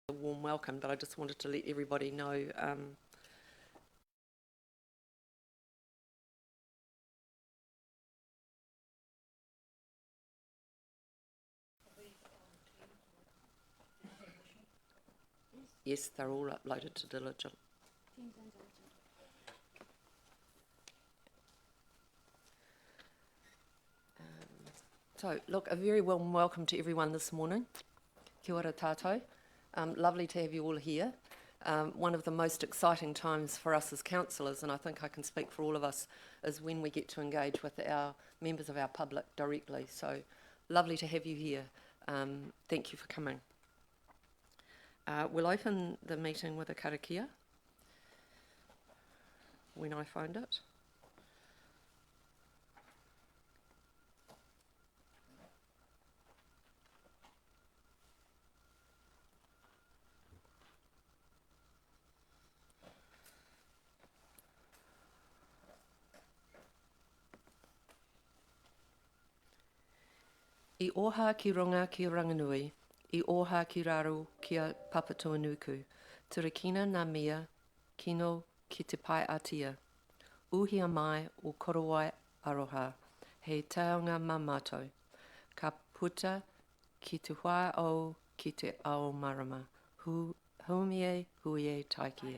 a warm welcome, but I just wanted to let everybody know yes, they're all uploaded to Diligent. So, look, a very warm welcome to everyone this morning. Kia ora tātou. Lovely to have you all here. One of the most exciting times for us as councillors, and I think I can speak for all of us, is when we get to engage with our members of our public directly. So, lovely to have you here. Thank you for coming. We'll open the meeting with a karakia when I find it. I oha ki runga ki Ranganui, I oha ki raro ki a Papatoanuku, turakina ngā mea, kino ki te pai atia. Uhia mai o korowai aroha, hei taonga mā mātou. Ka puta ki te whae au ki te ao marama. Huumie, huie, taikie.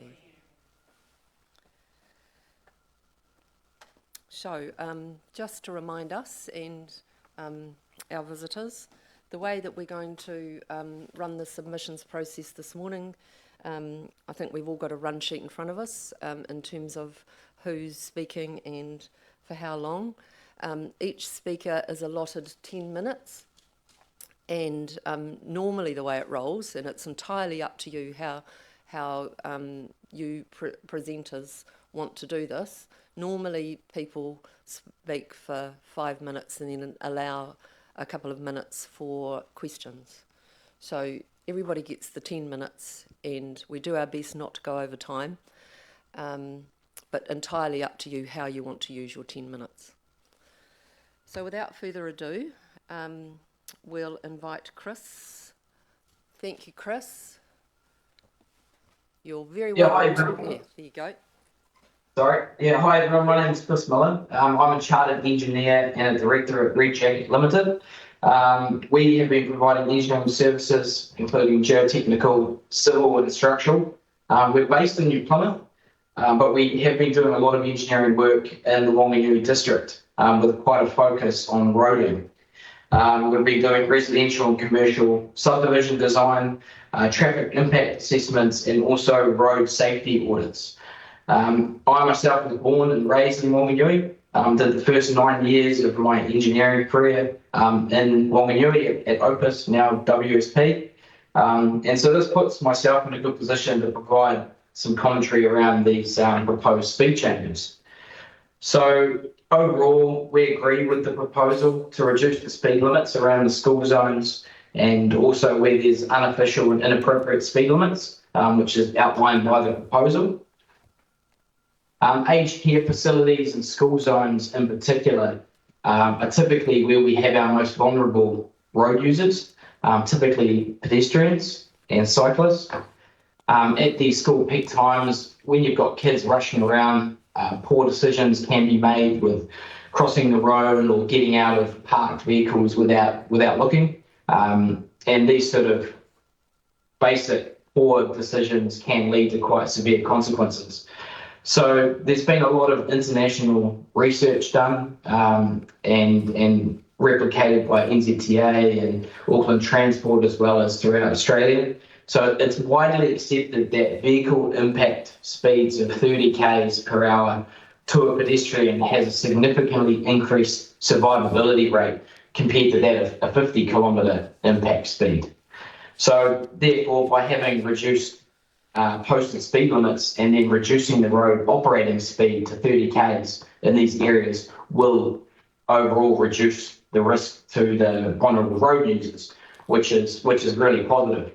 So, just to remind us and our visitors, the way that we're going to run the submissions process this morning, I think we've all got a run sheet in front of us in terms of who's speaking and for how long. Each speaker is allotted 10 minutes, and normally the way it rolls, and it's entirely up to you how you presenters want to do this. Normally people speak for 5 minutes and then allow a couple of minutes for questions. So everybody gets the 10 minutes and we do our best not to go over time, but entirely up to you how you want to use your 10 minutes. So without further ado, we'll invite Chris. Thank you, Chris. You're very welcome. Hi, there you go. Sorry. Yeah, hi everyone. My name is Chris Millen. I'm a chartered engineer and a director at Red Jacket Limited. We have been providing engineering services, including geotechnical, civil and structural. We're based in New Plymouth, but we have been doing a lot of engineering work in the Whanganui district with quite a focus on roading. We've been doing residential and commercial subdivision design, traffic impact assessments, and also road safety audits. I myself was born and raised in Whanganui, did the first 9 years of my engineering career in Whanganui at Opus, now WSP. And so this puts myself in a good position to provide some commentary around these proposed speed changes. So overall, we agree with the proposal to reduce the speed limits around the school zones and also where there's unofficial and inappropriate speed limits, which is outlined by the proposal. Aged care facilities and school zones in particular are typically where we have our most vulnerable road users, typically pedestrians and cyclists. At these school peak times, when you've got kids rushing around, poor decisions can be made with crossing the road or getting out of parked vehicles without looking. And these sort of basic poor decisions can lead to quite severe consequences. So there's been a lot of international research done and replicated by NZTA and Auckland Transport as well as throughout Australia. So it's widely accepted that vehicle impact speeds of 30 k's per hour to a pedestrian has a significantly increased survivability rate compared to that of a 50 kilometre impact speed. So therefore, by having reduced posted speed limits and then reducing the road operating speed to 30 k's in these areas will overall reduce the risk to the vulnerable road users, which is really positive.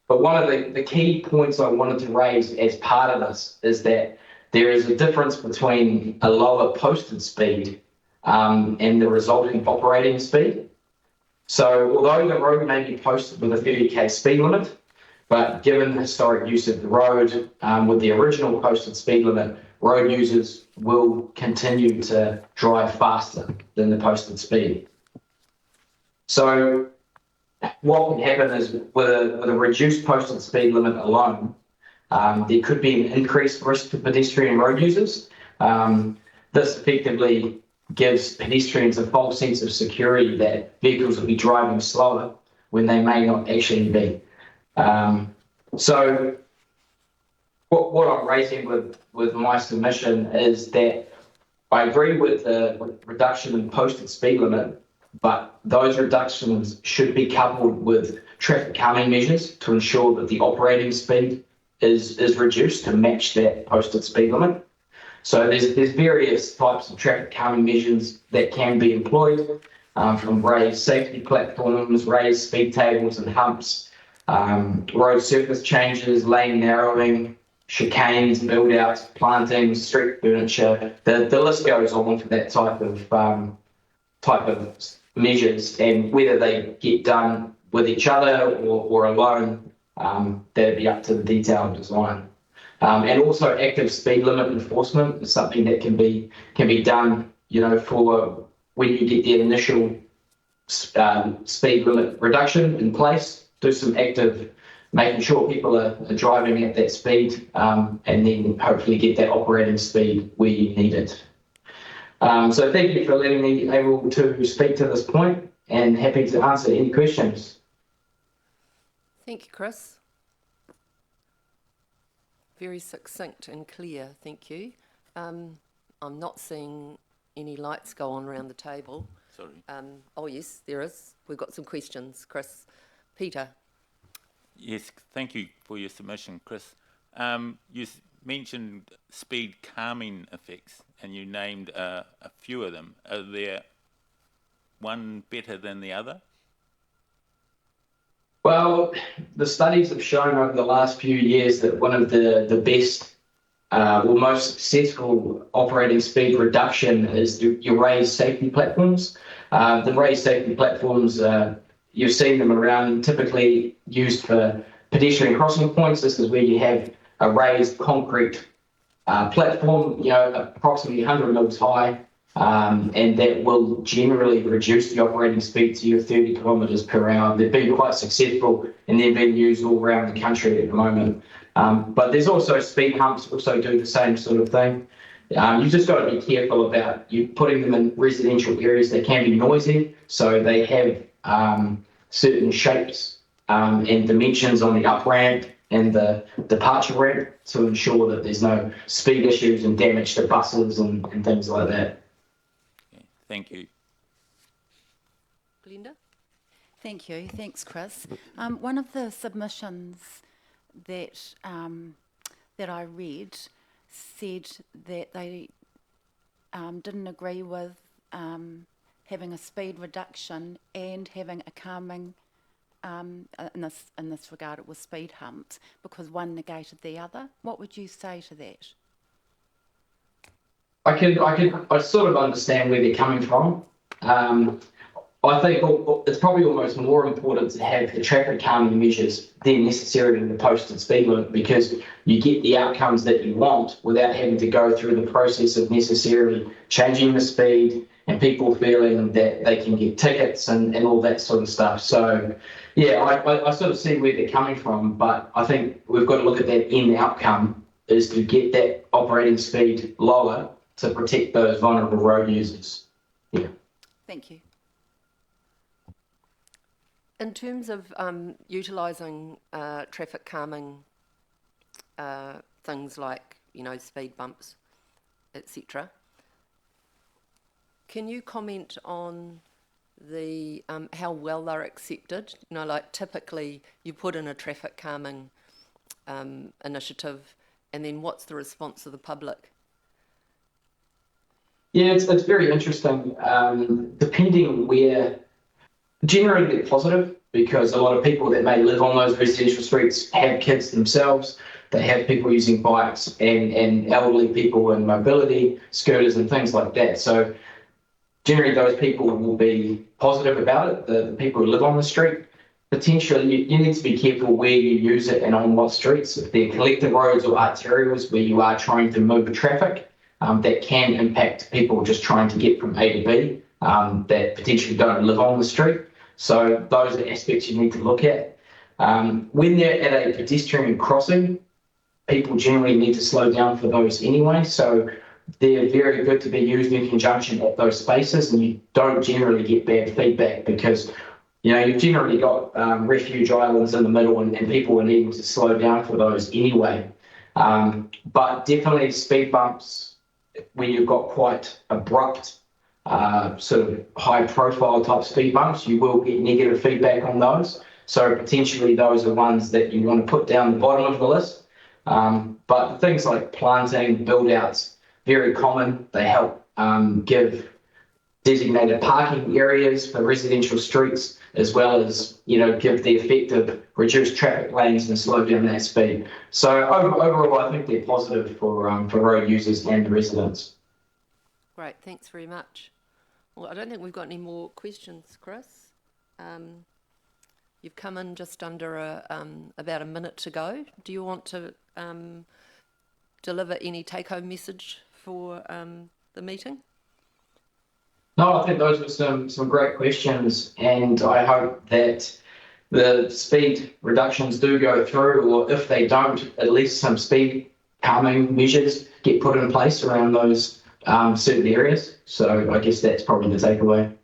But one of the key points I wanted to raise as part of this is that there is a difference between a lower posted speed and the resulting operating speed. So although the road may be posted with a 30 k speed limit, But given the historic use of the road, with the original posted speed limit, road users will continue to drive faster than the posted speed. So what can happen is with a reduced posted speed limit alone, there could be an increased risk for pedestrian road users. This effectively gives pedestrians a false sense of security that vehicles will be driving slower when they may not actually be. So what I'm raising with my submission is that I agree with the reduction in posted speed limit, but those reductions should be coupled with traffic calming measures to ensure that the operating speed is reduced to match that posted speed limit. So there's various types of traffic calming measures that can be employed, from raised safety platforms, raised speed tables and humps, road surface changes, lane narrowing, chicanes, build outs, plantings, street furniture. The list goes on for that type of measures, and whether they get done with each other or alone, that'd be up to the detailed design. And also active speed limit enforcement is something that can be done, for when you get the initial speed limit reduction in place, do some active, making sure people are driving at that speed, and then hopefully get that operating speed where you need it. So thank you for letting me able to speak to this point, and happy to answer any questions. Thank you, Chris. Very succinct and clear, thank you. I'm not seeing any lights go on around the table. Sorry. Oh yes, there is. We've got some questions, Chris. Peter. Yes, thank you for your submission, Chris. You mentioned speed calming effects, and you named a few of them. Are there one better than the other? Well, the studies have shown over the last few years that one of the best or most successful operating speed reduction is your raised safety platforms. The raised safety platforms, you've seen them around, typically used for pedestrian crossing points. This is where you have a raised concrete platform, approximately 100 mils high, and that will generally reduce the operating speed to your 30 kilometres per hour. They've been quite successful, and they're being used all around the country at the moment. But there's also speed humps also do the same sort of thing. You've just got to be careful about you putting them in residential areas that can be noisy, so they have certain shapes and dimensions on the up ramp and the departure ramp to ensure that there's no speed issues and damage to buses and things like that. Okay, thank you. Glenda? Thank you. Thanks, Chris. One of the submissions that I read said that they didn't agree with having a speed reduction and having a calming. In this regard, it was speed humps because one negated the other. What would you say to that? I sort of understand where they're coming from. I think it's probably almost more important to have the traffic calming measures than necessarily the posted speed limit, because you get the outcomes that you want without having to go through the process of necessarily changing the speed and people feeling that they can get tickets and all that sort of stuff. So, yeah, I sort of see where they're coming from, but I think we've got to look at that end outcome is to get that operating speed lower to protect those vulnerable road users. Yeah. Thank you. In terms of utilising traffic calming things like, speed bumps, etc., can you comment on the how well they're accepted? Like typically you put in a traffic calming initiative, and then what's the response of the public? Yeah, it's very interesting. Depending on where, generally they're positive, because a lot of people that may live on those residential streets have kids themselves. They have people using bikes and elderly people and mobility scooters and things like that. So generally those people will be positive about it, the people who live on the street. potentially you need to be careful where you use it and on what streets. If they're collector roads or arterials where you are trying to move traffic, that can impact people just trying to get from A to B that potentially don't live on the street. So those are aspects you need to look at. When they're at a pedestrian crossing, people generally need to slow down for those anyway. So they're very good to be used in conjunction at those spaces, and you don't generally get bad feedback because you've generally got refuge islands in the middle, and people are needing to slow down for those anyway. But definitely speed bumps when you've got quite abrupt, sort of high profile type speed bumps, you will get negative feedback on those. So potentially those are ones that you want to put down the bottom of the list. But things like planting, build outs, very common. They help give designated parking areas for residential streets, as well as give the effect of reduce traffic lanes and slow down that speed. So overall, I think they're positive for road users and residents. Great, thanks very much. Well, I don't think we've got any more questions, Chris. You've come in just under about a minute to go. Do you want to deliver any take-home message for the meeting? No, I think those were some great questions, and I hope that the speed reductions do go through, or if they don't, at least some speed calming measures get put in place around those certain areas. So I guess that's probably the takeaway.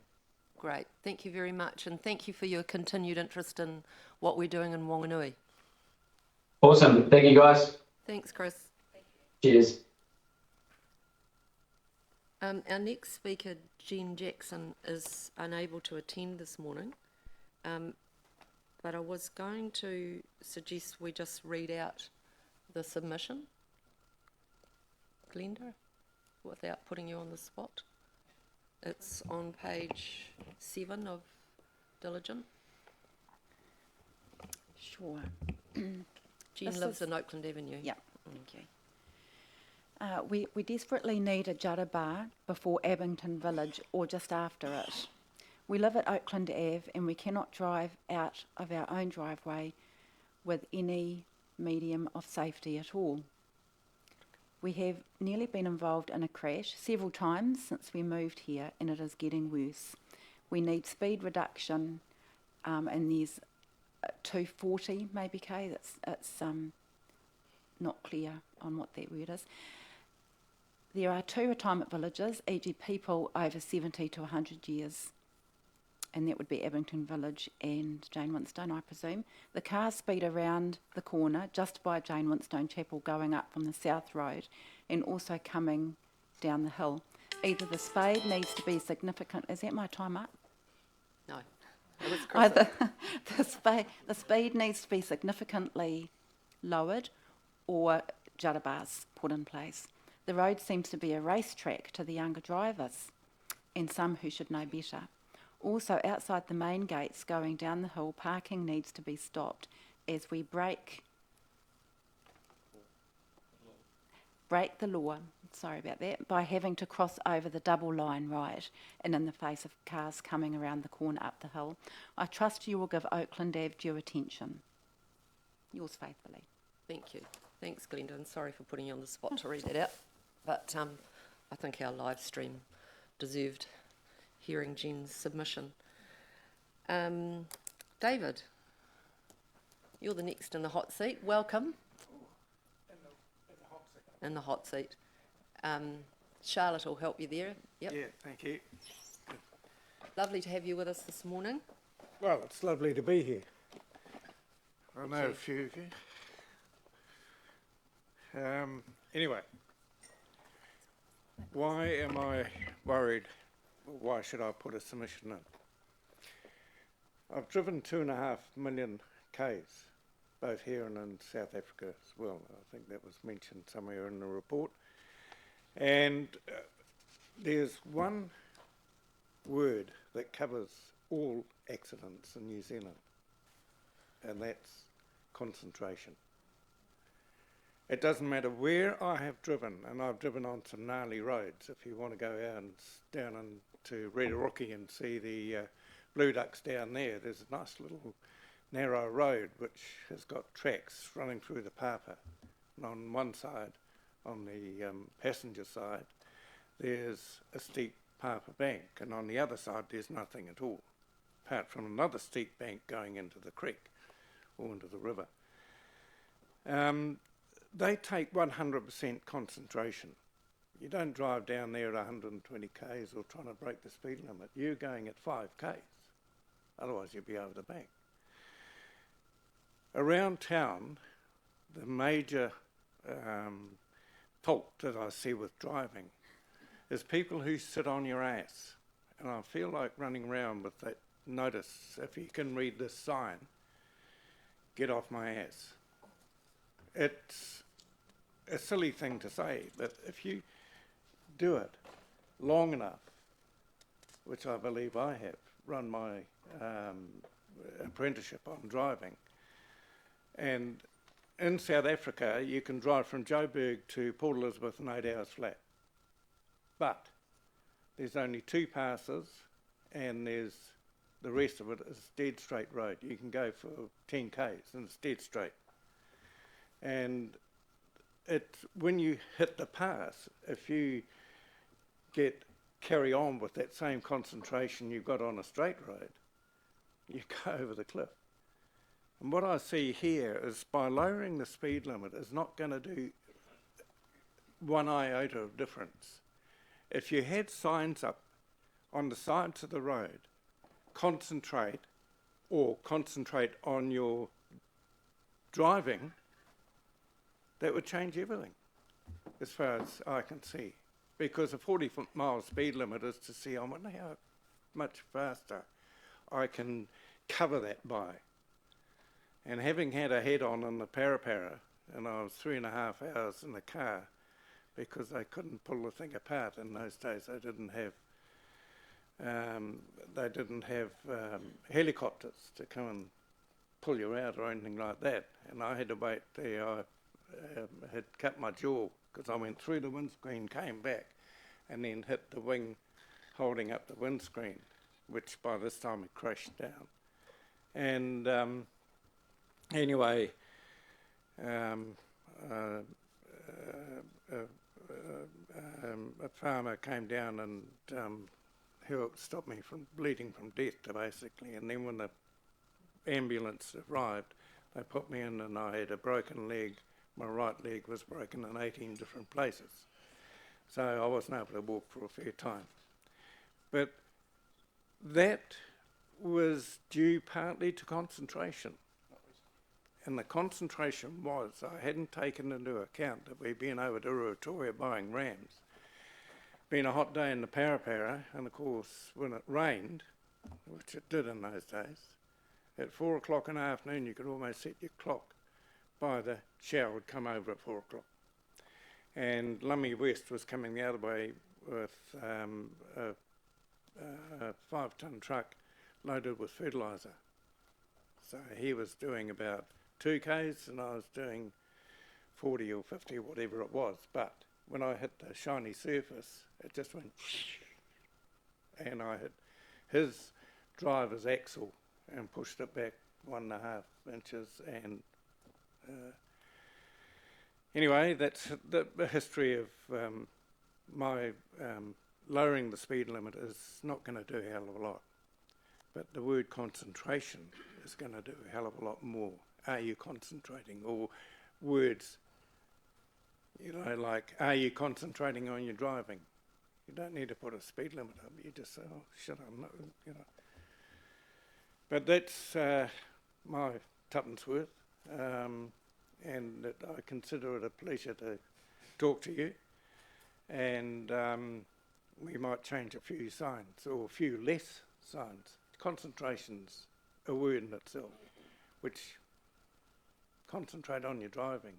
Great, thank you very much, and thank you for your continued interest in what we're doing in Whanganui. Awesome, thank you guys. Thanks, Chris. Cheers. Our next speaker, Jen Jackson, is unable to attend this morning, but I was going to suggest we just read out the submission, Glenda, without putting you on the spot. It's on page 7 of Diligent. Sure. Jen lives in Oakland Avenue. Yep, thank you. We desperately need a Judda bar before Abington Village or just after it. We live at Oakland Ave and we cannot drive out of our own driveway with any medium of safety at all. We have nearly been involved in a crash several times since we moved here, and it is getting worse. We need speed reduction, and there's 240 maybe k. It's not clear on what that word is. There are 2 retirement villages, e.g. people over 70 to 100 years, and that would be Abington Village and Jane Winstone, I presume. The cars speed around the corner just by Jane Winstone Chapel going up from the South Road and also coming down the hill. Either the speed needs to be significant. Is that my time up? No, it was Chris. Either the speed needs to be significantly lowered or Judda bars put in place. The road seems to be a racetrack to the younger drivers and some who should know better. Also, outside the main gates going down the hill, parking needs to be stopped as we break the law, sorry about that, by having to cross over the double line right and in the face of cars coming around the corner up the hill. I trust you will give Oakland Ave due attention. Yours faithfully. Thank you. Thanks, Glenda, and sorry for putting you on the spot to read that out. But I think our live stream deserved hearing Jen's submission. David, you're the next in the hot seat. Welcome. In the hot seat. Charlotte will help you there. Yep. Yeah, thank you. Lovely to have you with us this morning. Well, it's lovely to be here. I know you. a few of you. Anyway, why am I worried? Why should I put a submission in? I've driven 2.5 million Ks, both here and in South Africa as well. I think that was mentioned somewhere in the report. And there's one word that covers all accidents in New Zealand, and that's concentration. It doesn't matter where I have driven, and I've driven on some gnarly roads. If you want to go out and down into Rediroki and see the blue ducks down there, there's a nice little narrow road which has got tracks running through the papa. And on one side, on the passenger side, there's a steep papa bank, and on the other side there's nothing at all, apart from another steep bank going into the creek or into the river. They take 100% concentration. You don't drive down there at 120 k's or trying to break the speed limit. You're going at 5 k's, otherwise you'll be over the bank. Around town, the major fault that I see with driving is people who sit on your ass. And I feel like running around with that notice, if you can read this sign, get off my ass. It's a silly thing to say, but if you do it long enough, which I believe I have, run my apprenticeship on driving, and in South Africa you can drive from Joburg to Port Elizabeth in 8 hours flat. But there's only 2 passes, and there's the rest of it is dead straight road. You can go for 10 k's and it's dead straight. And it's when you hit the pass, if you carry on with that same concentration you've got on a straight road, you go over the cliff. And what I see here is by lowering the speed limit is not going to do one iota of difference. If you had signs up on the sides of the road, concentrate on your driving, that would change everything, as far as I can see. Because a 40-mile speed limit is to see, I wonder how much faster I can cover that by. And having had a head-on in the Parapara, and I was 3.5 hours in the car, because they couldn't pull the thing apart in those days. They didn't have helicopters to come and pull you out or anything like that. And I had to wait there. I had cut my jaw because I went through the windscreen, came back, and then hit the wing holding up the windscreen, which by this time had crashed down. And anyway, a farmer came down and helped stop me from bleeding from death, basically. And then when the ambulance arrived, they put me in, and I had a broken leg. My right leg was broken in 18 different places. So I wasn't able to walk for a fair time. But that was due partly to concentration. And the concentration was, I hadn't taken into account that we'd been over to Ruatoria buying rams. Been a hot day in the Parapara, and of course when it rained, which it did in those days, at 4 o'clock in the afternoon you could almost set your clock by the shower would come over at 4 o'clock. And Lummy West was coming the other way with a 5-ton truck loaded with fertiliser. So he was doing about 2 k's and I was doing 40 or 50, whatever it was. But when I hit the shiny surface, it just went and I hit his driver's axle and pushed it back 1.5 inches. And anyway, that's the history of my lowering the speed limit is not going to do a hell of a lot. But the word concentration is going to do a hell of a lot more. Are you concentrating? Or words, you know, like, are you concentrating on your driving? You don't need to put a speed limit up. You just say, oh, shit, I'm not, you know. But that's my tuppence worth. And that I consider it a pleasure to talk to you. And we might change a few signs, or a few less signs. Concentration's a word in itself, which concentrate on your driving.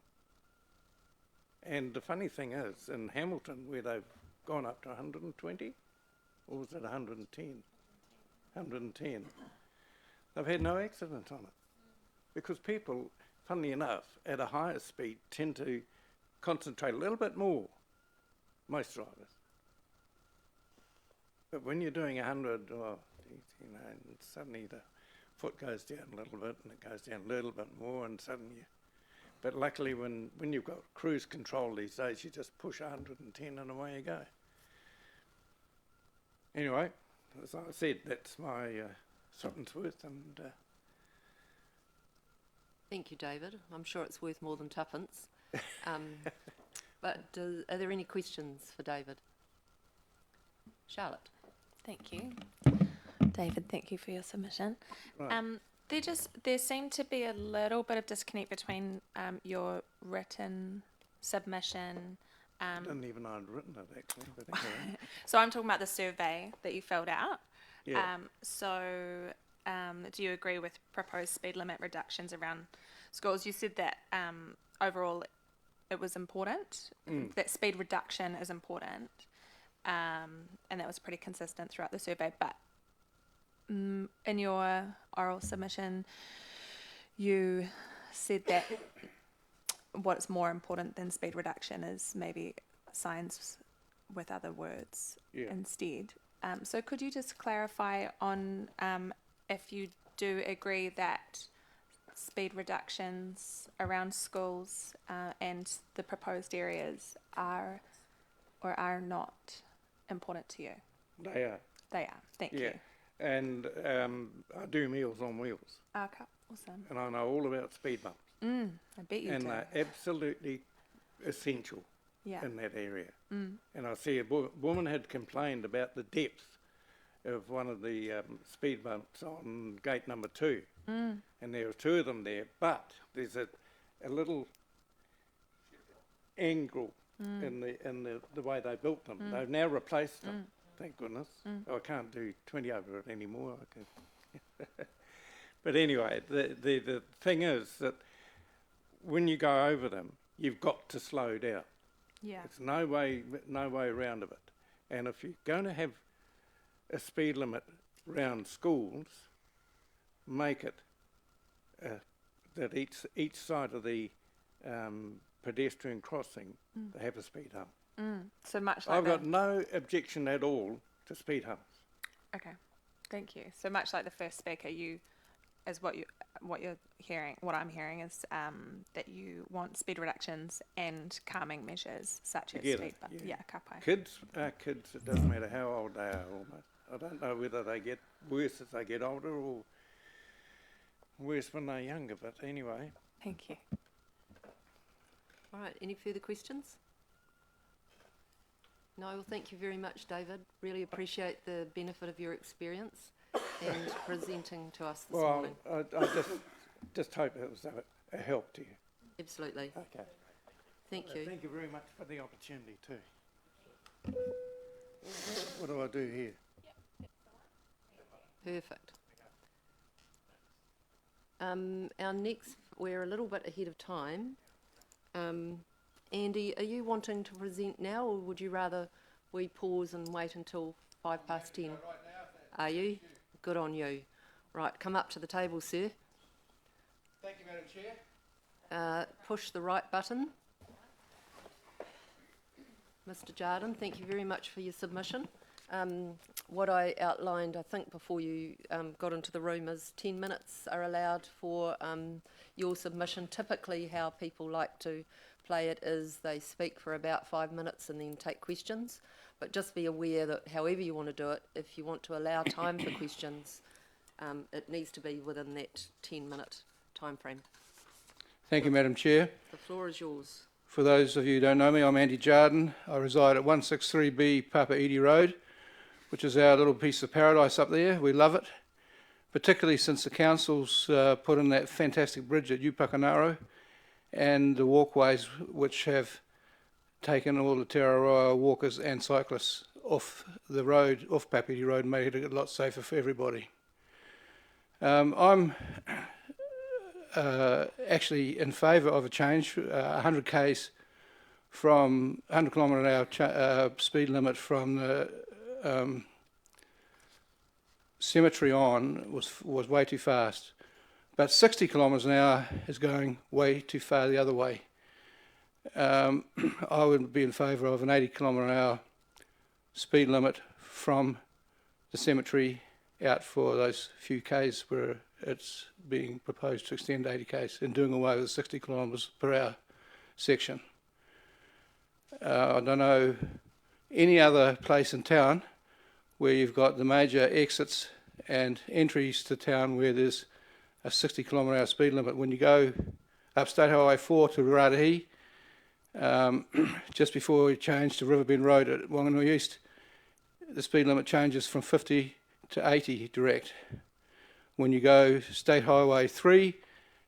And the funny thing is, in Hamilton, where they've gone up to 120, or was it 110? 110. They've had no accident on it. Because people, funnily enough, at a higher speed tend to concentrate a little bit more, most drivers. But when you're doing 100, you know, and suddenly the foot goes down a little bit and it goes down a little bit more and suddenly but luckily when you've got cruise control these days, you just push 110 and away you go. Anyway, as I said, that's my something's worth and Thank you, David. I'm sure it's worth more than tuppence. But are there any questions for David? Charlotte? Thank you. David, thank you for your submission. right. There seemed to be a little bit of disconnect between your written submission. I didn't even know I'd written it actually, but anyway. So I'm talking about the survey that you filled out. Yeah. Do you agree with proposed speed limit reductions around schools? You said that overall it was important, that speed reduction is important, and that was pretty consistent throughout the survey. But in your oral submission, you said that what's more important than speed reduction is maybe signs with other words instead. So could you just clarify on if you do agree that speed reductions around schools and the proposed areas are or are not important to you? They are. They are. Thank Yeah. you. And I do Meals on Wheels Okay, awesome. and I know all about speed bumps I bet you and do. they're absolutely essential Yeah. in that area. And I see a woman had complained about the depth of one of the speed bumps on gate number 2. And there were 2 of them there, but there's a little angle in the way they built them. They've now replaced them, thank goodness. I can't do 20 over it anymore. I can. But anyway, the thing is that when you go over them, you've got to slow down. Yeah. There's no way around of it. And if you're going to have a speed limit round schools, make it that each side of the pedestrian crossing they have a speed hump. So much like I've got no objection at all to speed humps. Okay, thank you. So much like the first speaker, what I'm hearing is that you want speed reductions and calming measures such as Together, speed bumps. yeah. Yeah, ka pai. Kids are kids, it doesn't matter how old they are almost. I don't know whether they get worse as they get older or worse when they're younger, but anyway. Thank you. All right, any further questions? No, well, thank you very much, David. Really appreciate the benefit of your experience and presenting to us this morning. I just hope it was a help to you. Absolutely. Okay. Thank you. Thank you very much for the opportunity too. What do I do here? Perfect. Our next, we're a little bit ahead of time. Andy, are you wanting to present now, or would you rather we pause and wait until 10:05? Are you? Good on you. Right, come up to the table, sir. Thank you, Madam Chair. Push the right button. Mr. Jardine, thank you very much for your submission. What I outlined, I think, before you got into the room is 10 minutes are allowed for your submission. Typically, how people like to play it is they speak for about 5 minutes and then take questions. But just be aware that however you want to do it, if you want to allow time for questions, it needs to be within that 10-minute time frame. Thank you, Madam Chair. The floor is yours. For those of you who don't know me, I'm Andy Jardine. I reside at 163B Papa Edie Road, which is our little piece of paradise up there. We love it, particularly since the council's put in that fantastic bridge at Upakanaro and the walkways which have taken all the Te Araroa walkers and cyclists off the road, off Papa Edie Road, and made it a lot safer for everybody. I'm actually in favour of a change, 100 k's from 100 km/h speed limit from the cemetery on was way too fast, but 60 km/h is going way too far the other way. I would be in favour of an 80 km/h speed limit from the cemetery out for those few k's where it's being proposed to extend 80 k's and doing away with the 60 kilometres per hour section. I don't know any other place in town where you've got the major exits and entries to town where there's a 60 kilometre hour speed limit. When you go up State Highway 4 to Rarahi, just before we change to Riverbend Road at Wanganui East, the speed limit changes from 50 to 80 direct. When you go State Highway 3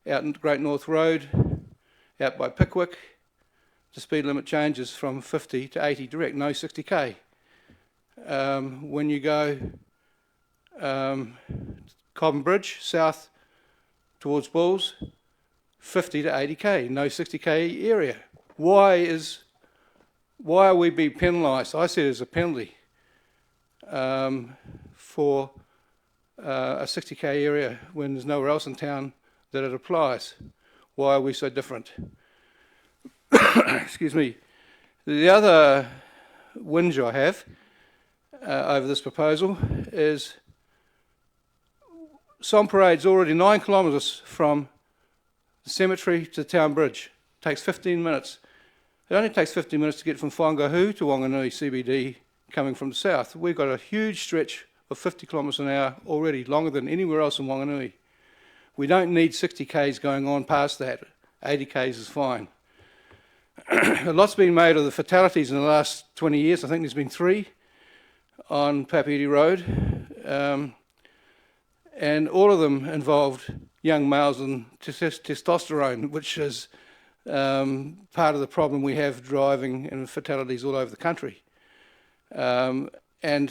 out in Great North Road, out by Pickwick, the speed limit changes from 50 to 80 direct, no 60k. When you go Cobham Bridge south towards Bulls, 50 to 80k, no 60k area. Why are we being penalised? I see it as a penalty for a 60k area when there's nowhere else in town that it applies. Why are we so different? Excuse me. The other whinge I have over this proposal is Song Parade's already 9 kilometres from the cemetery to the town bridge. It takes 15 minutes. It only takes 15 minutes to get from Whangahu to Wanganui CBD coming from the south. We've got a huge stretch of 50 kilometres an hour already, longer than anywhere else in Wanganui. We don't need 60 k's going on past that. 80 k's is fine. A lot's been made of the fatalities in the last 20 years. I think there's been 3 on Papeete Road. And all of them involved young males and testosterone, which is part of the problem we have driving and fatalities all over the country. And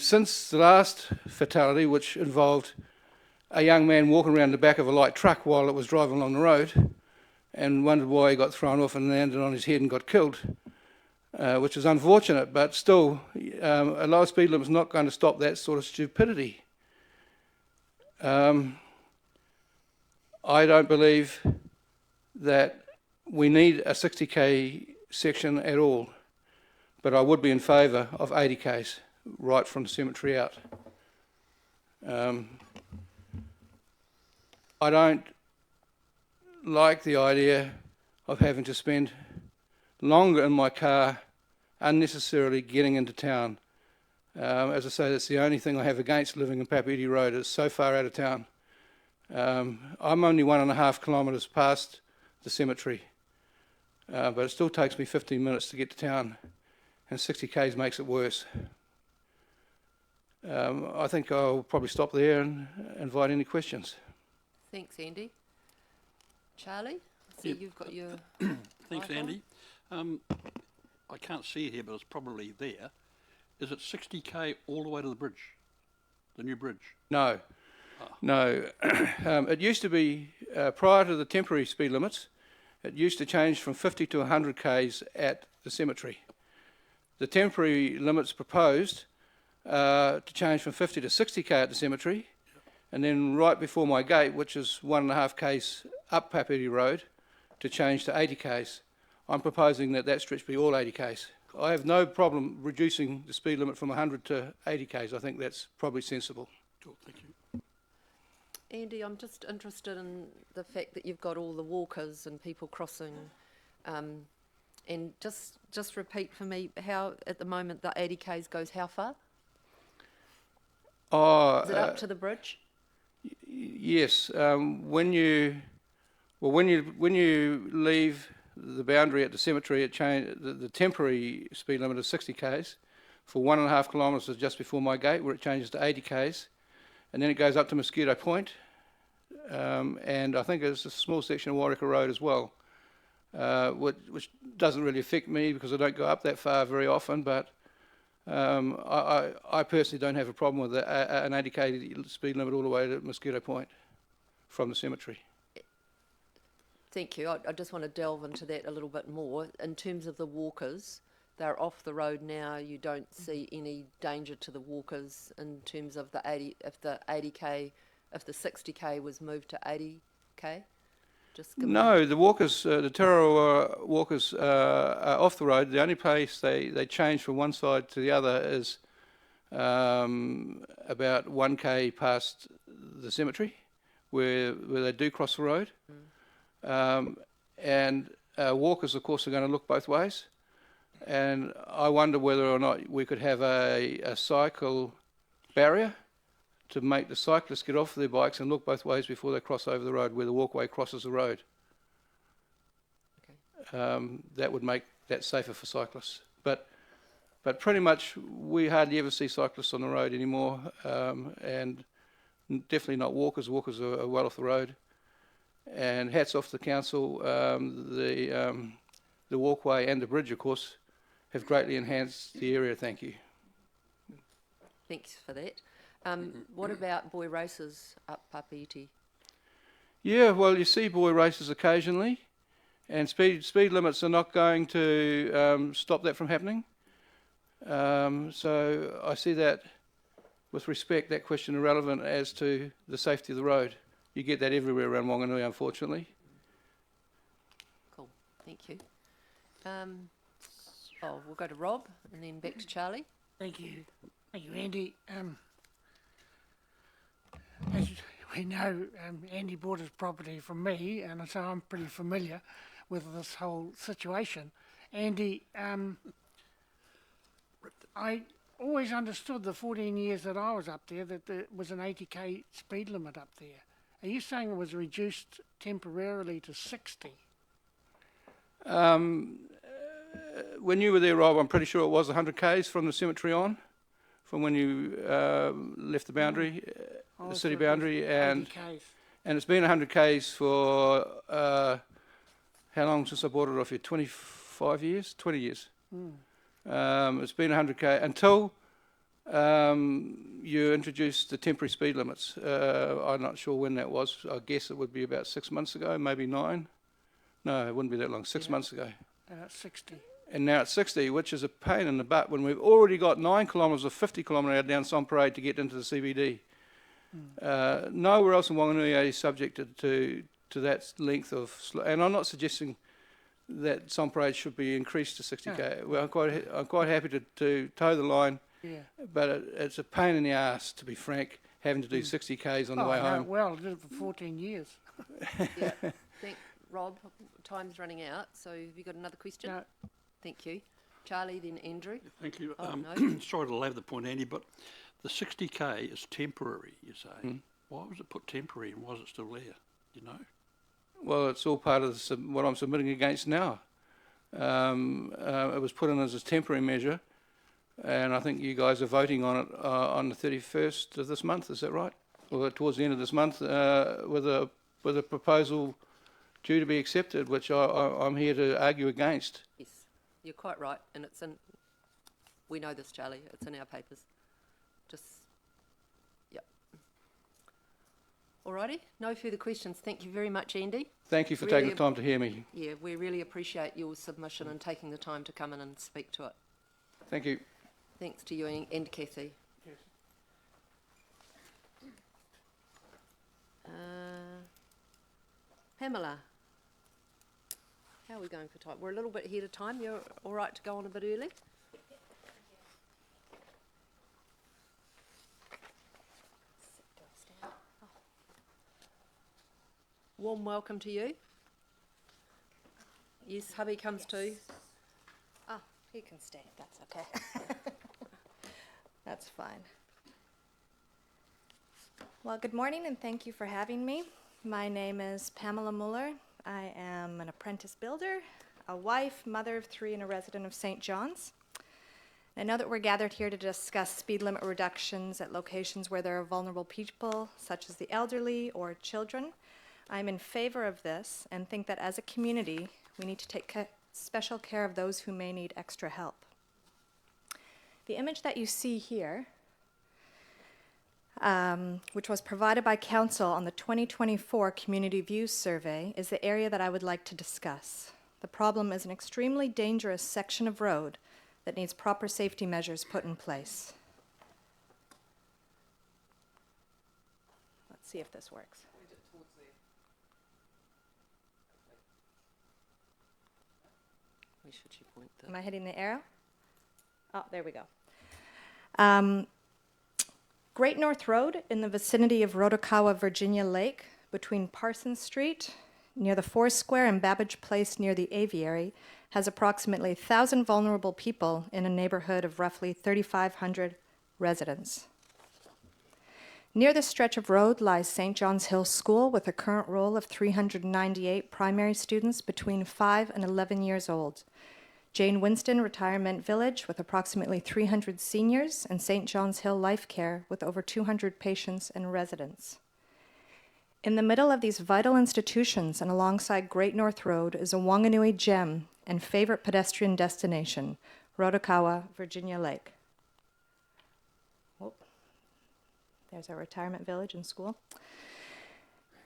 since the last fatality, which involved a young man walking around the back of a light truck while it was driving along the road and wondered why he got thrown off and landed on his head and got killed, which is unfortunate, but still a lower speed limit is not going to stop that sort of stupidity. I don't believe that we need a 60k section at all, but I would be in favour of 80 k's right from the cemetery out. I don't like the idea of having to spend longer in my car unnecessarily getting into town. As I say, that's the only thing I have against living in Papeete Road. It's so far out of town. I'm only 1.5 kilometres past the cemetery, but it still takes me 15 minutes to get to town, and 60 k's makes it worse. I think I'll probably stop there and invite any questions. Thanks, Andy. Charlie, I see you've got your... Thanks, mic on. Andy. I can't see it here, but it's probably there. Is it 60k all the way to the bridge, the new bridge? No, no. It used to be, prior to the temporary speed limits, it used to change from 50 to 100 k's at the cemetery. The temporary limits proposed to change from 50 to 60k at the cemetery, and then right before my gate, which is 1.5 k's up Papeete Road, to change to 80 k's. I'm proposing that that stretch be all 80 k's. I have no problem reducing the speed limit from 100 to 80 k's. I think that's probably sensible. Cool, thank you. Andy, I'm just interested in the fact that you've got all the walkers and people crossing, and just repeat for me how at the moment the 80 k's goes how far? Is it up to the bridge? Yes. When you leave the boundary at the cemetery, the temporary speed limit is 60 k's for 1.5 kilometres just before my gate, where it changes to 80 k's, and then it goes up to Mosquito Point, and I think there's a small section of Warwick Road as well, which doesn't really affect me because I don't go up that far very often, but I personally don't have a problem with an 80 k speed limit all the way to Mosquito Point from the cemetery. Thank you. I just want to delve into that a little bit more. In terms of the walkers, they're off the road now. You don't see any danger to the walkers in terms of the 80, if the 80k, if the 60k was moved to 80k? Just give No, the walkers, the Tarawa walkers are off the road. The only place they change from one side to the other is about 1k past the cemetery, where they do cross the road. And walkers, of course, are going to look both ways. And I wonder whether or not we could have a cycle barrier to make the cyclists get off their bikes and look both ways before they cross over the road, where the walkway crosses the road. That would make that safer for cyclists. But pretty much we hardly ever see cyclists on the road anymore, and definitely not walkers. Walkers are well off the road. And hats off to the council. The walkway and the bridge, of course, have greatly enhanced the area. Thank you. Thanks for that. What about boy races up Papeete? Yeah, well, you see boy races occasionally, and speed limits are not going to stop that from happening. So I see that, with respect, that question irrelevant as to the safety of the road. You get that everywhere around Wanganui, unfortunately. Cool, thank you. We'll go to Rob and then back to Charlie. Thank you, Andy. As we know, Andy bought his property from me, and so I'm pretty familiar with this whole situation. Andy, I always understood the 14 years that I was up there that there was an 80k speed limit up there. Are you saying it was reduced temporarily to 60? When you were there, Rob, I'm pretty sure it was 100 k's from the cemetery on, from when you left the boundary, the city boundary, and it's been 100 k's for how long since I bought it off you? 25 years, 20 years. It's been 100k until you introduced the temporary speed limits. I'm not sure when that was. I guess it would be about 6 months ago, maybe 9. No, it wouldn't be that long. 6 months ago. 60. And now it's 60, which is a pain in the butt when we've already got 9 kilometres of 50 kilometre down Son Parade to get into the CBD. Nowhere else in Wanganui are you subjected to that length of... And I'm not suggesting that Son Parade should be increased to 60k. Well, I'm quite happy to toe the line, but it's a pain in the arse, to be frank, having to do 60 k's on the way home. Well, I did it for 14 years. Yeah, Rob, time's running out, so have you got another question? No. Thank you. Charlie, then Andrew. Thank you. Oh, no. Sorry to labour the point, Andy, but the 60k is temporary, you say. Why was it put temporary and why is it still there? You know? Well, it's all part of what I'm submitting against now. It was put in as a temporary measure, and I think you guys are voting on it on the 31st of this month. Is that right? Or towards the end of this month, with a proposal due to be accepted, which I'm here to argue against. Yes, you're quite right, and it's in... We know this, Charlie. It's in our papers. Yep. Alrighty, no further questions. Thank you very much, Andy. Thank you for taking the time to hear me. Yeah, we really appreciate your submission and taking the time to come in and speak to it. Thank you. Thanks to you and Kathy. Yes. Pamela, how are we going for time? We're a little bit ahead of time. You're all right to go on a bit early? Warm welcome to you. Yes, hubby comes too. Oh, you can stay. That's okay. That's fine. Well, good morning and thank you for having me. My name is Pamela Muller. I am an apprentice builder, a wife, mother of 3, and a resident of St. John's. I know that we're gathered here to discuss speed limit reductions at locations where there are vulnerable people, such as the elderly or children. I'm in favor of this and think that as a community, we need to take special care of those who may need extra help. The image that you see here, which was provided by Council on the 2024 Community Views Survey, is the area that I would like to discuss. The problem is an extremely dangerous section of road that needs proper safety measures put in place. Let's see if this works. Where should you point the... Am I hitting the arrow? Oh, there we go. Great North Road in the vicinity of Rotokawa, Virginia Lake between Parsons Street, near the Foursquare, and Babbage Place near the Aviary, has approximately 1,000 vulnerable people in a neighborhood of roughly 3,500 residents. Near this stretch of road lies St. John's Hill School with a current roll of 398 primary students between 5 and 11 years old. Jane Winston Retirement Village with approximately 300 seniors, and St. John's Hill Life Care with over 200 patients and residents. In the middle of these vital institutions and alongside Great North Road is a Wanganui gem and favorite pedestrian destination, Rotokawa, Virginia Lake. Oh, there's our retirement village and school,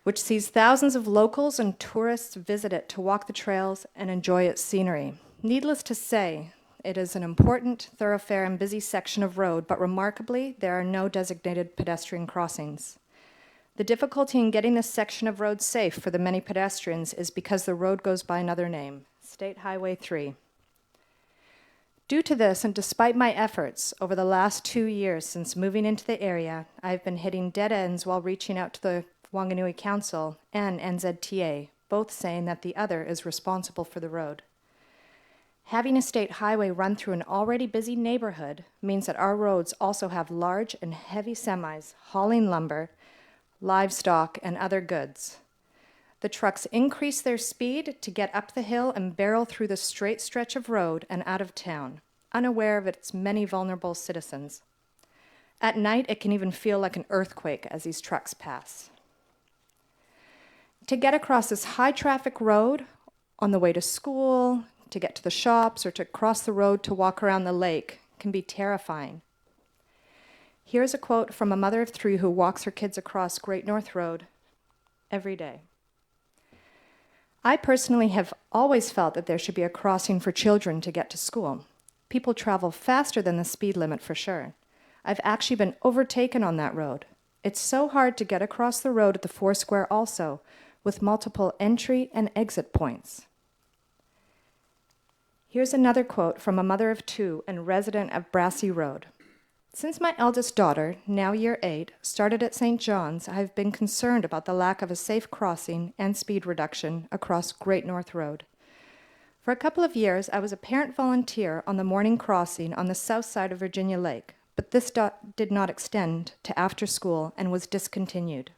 which sees thousands of locals and tourists visit it to walk the trails and enjoy its scenery. Needless to say, it is an important thoroughfare and busy section of road, but remarkably, there are no designated pedestrian crossings. The difficulty in getting this section of road safe for the many pedestrians is because the road goes by another name, State Highway 3. Due to this, and despite my efforts over the last 2 years since moving into the area, I've been hitting dead ends while reaching out to the Wanganui Council and NZTA, both saying that the other is responsible for the road. Having a state highway run through an already busy neighborhood means that our roads also have large and heavy semis hauling lumber, livestock, and other goods. The trucks increase their speed to get up the hill and barrel through the straight stretch of road and out of town, unaware of its many vulnerable citizens. At night, it can even feel like an earthquake as these trucks pass. To get across this high-traffic road on the way to school, to get to the shops, or to cross the road to walk around the lake can be terrifying. Here's a quote from a mother of 3 who walks her kids across Great North Road every day. I personally have always felt that there should be a crossing for children to get to school. People travel faster than the speed limit for sure. I've actually been overtaken on that road. It's so hard to get across the road at the Foursquare also, with multiple entry and exit points. Here's another quote from a mother of 2 and resident of Brassey Road. Since my eldest daughter, now year 8, started at St. John's, I have been concerned about the lack of a safe crossing and speed reduction across Great North Road. For a couple of years, I was a parent volunteer on the morning crossing on the south side of Virginia Lake, but this did not extend to after school and was discontinued.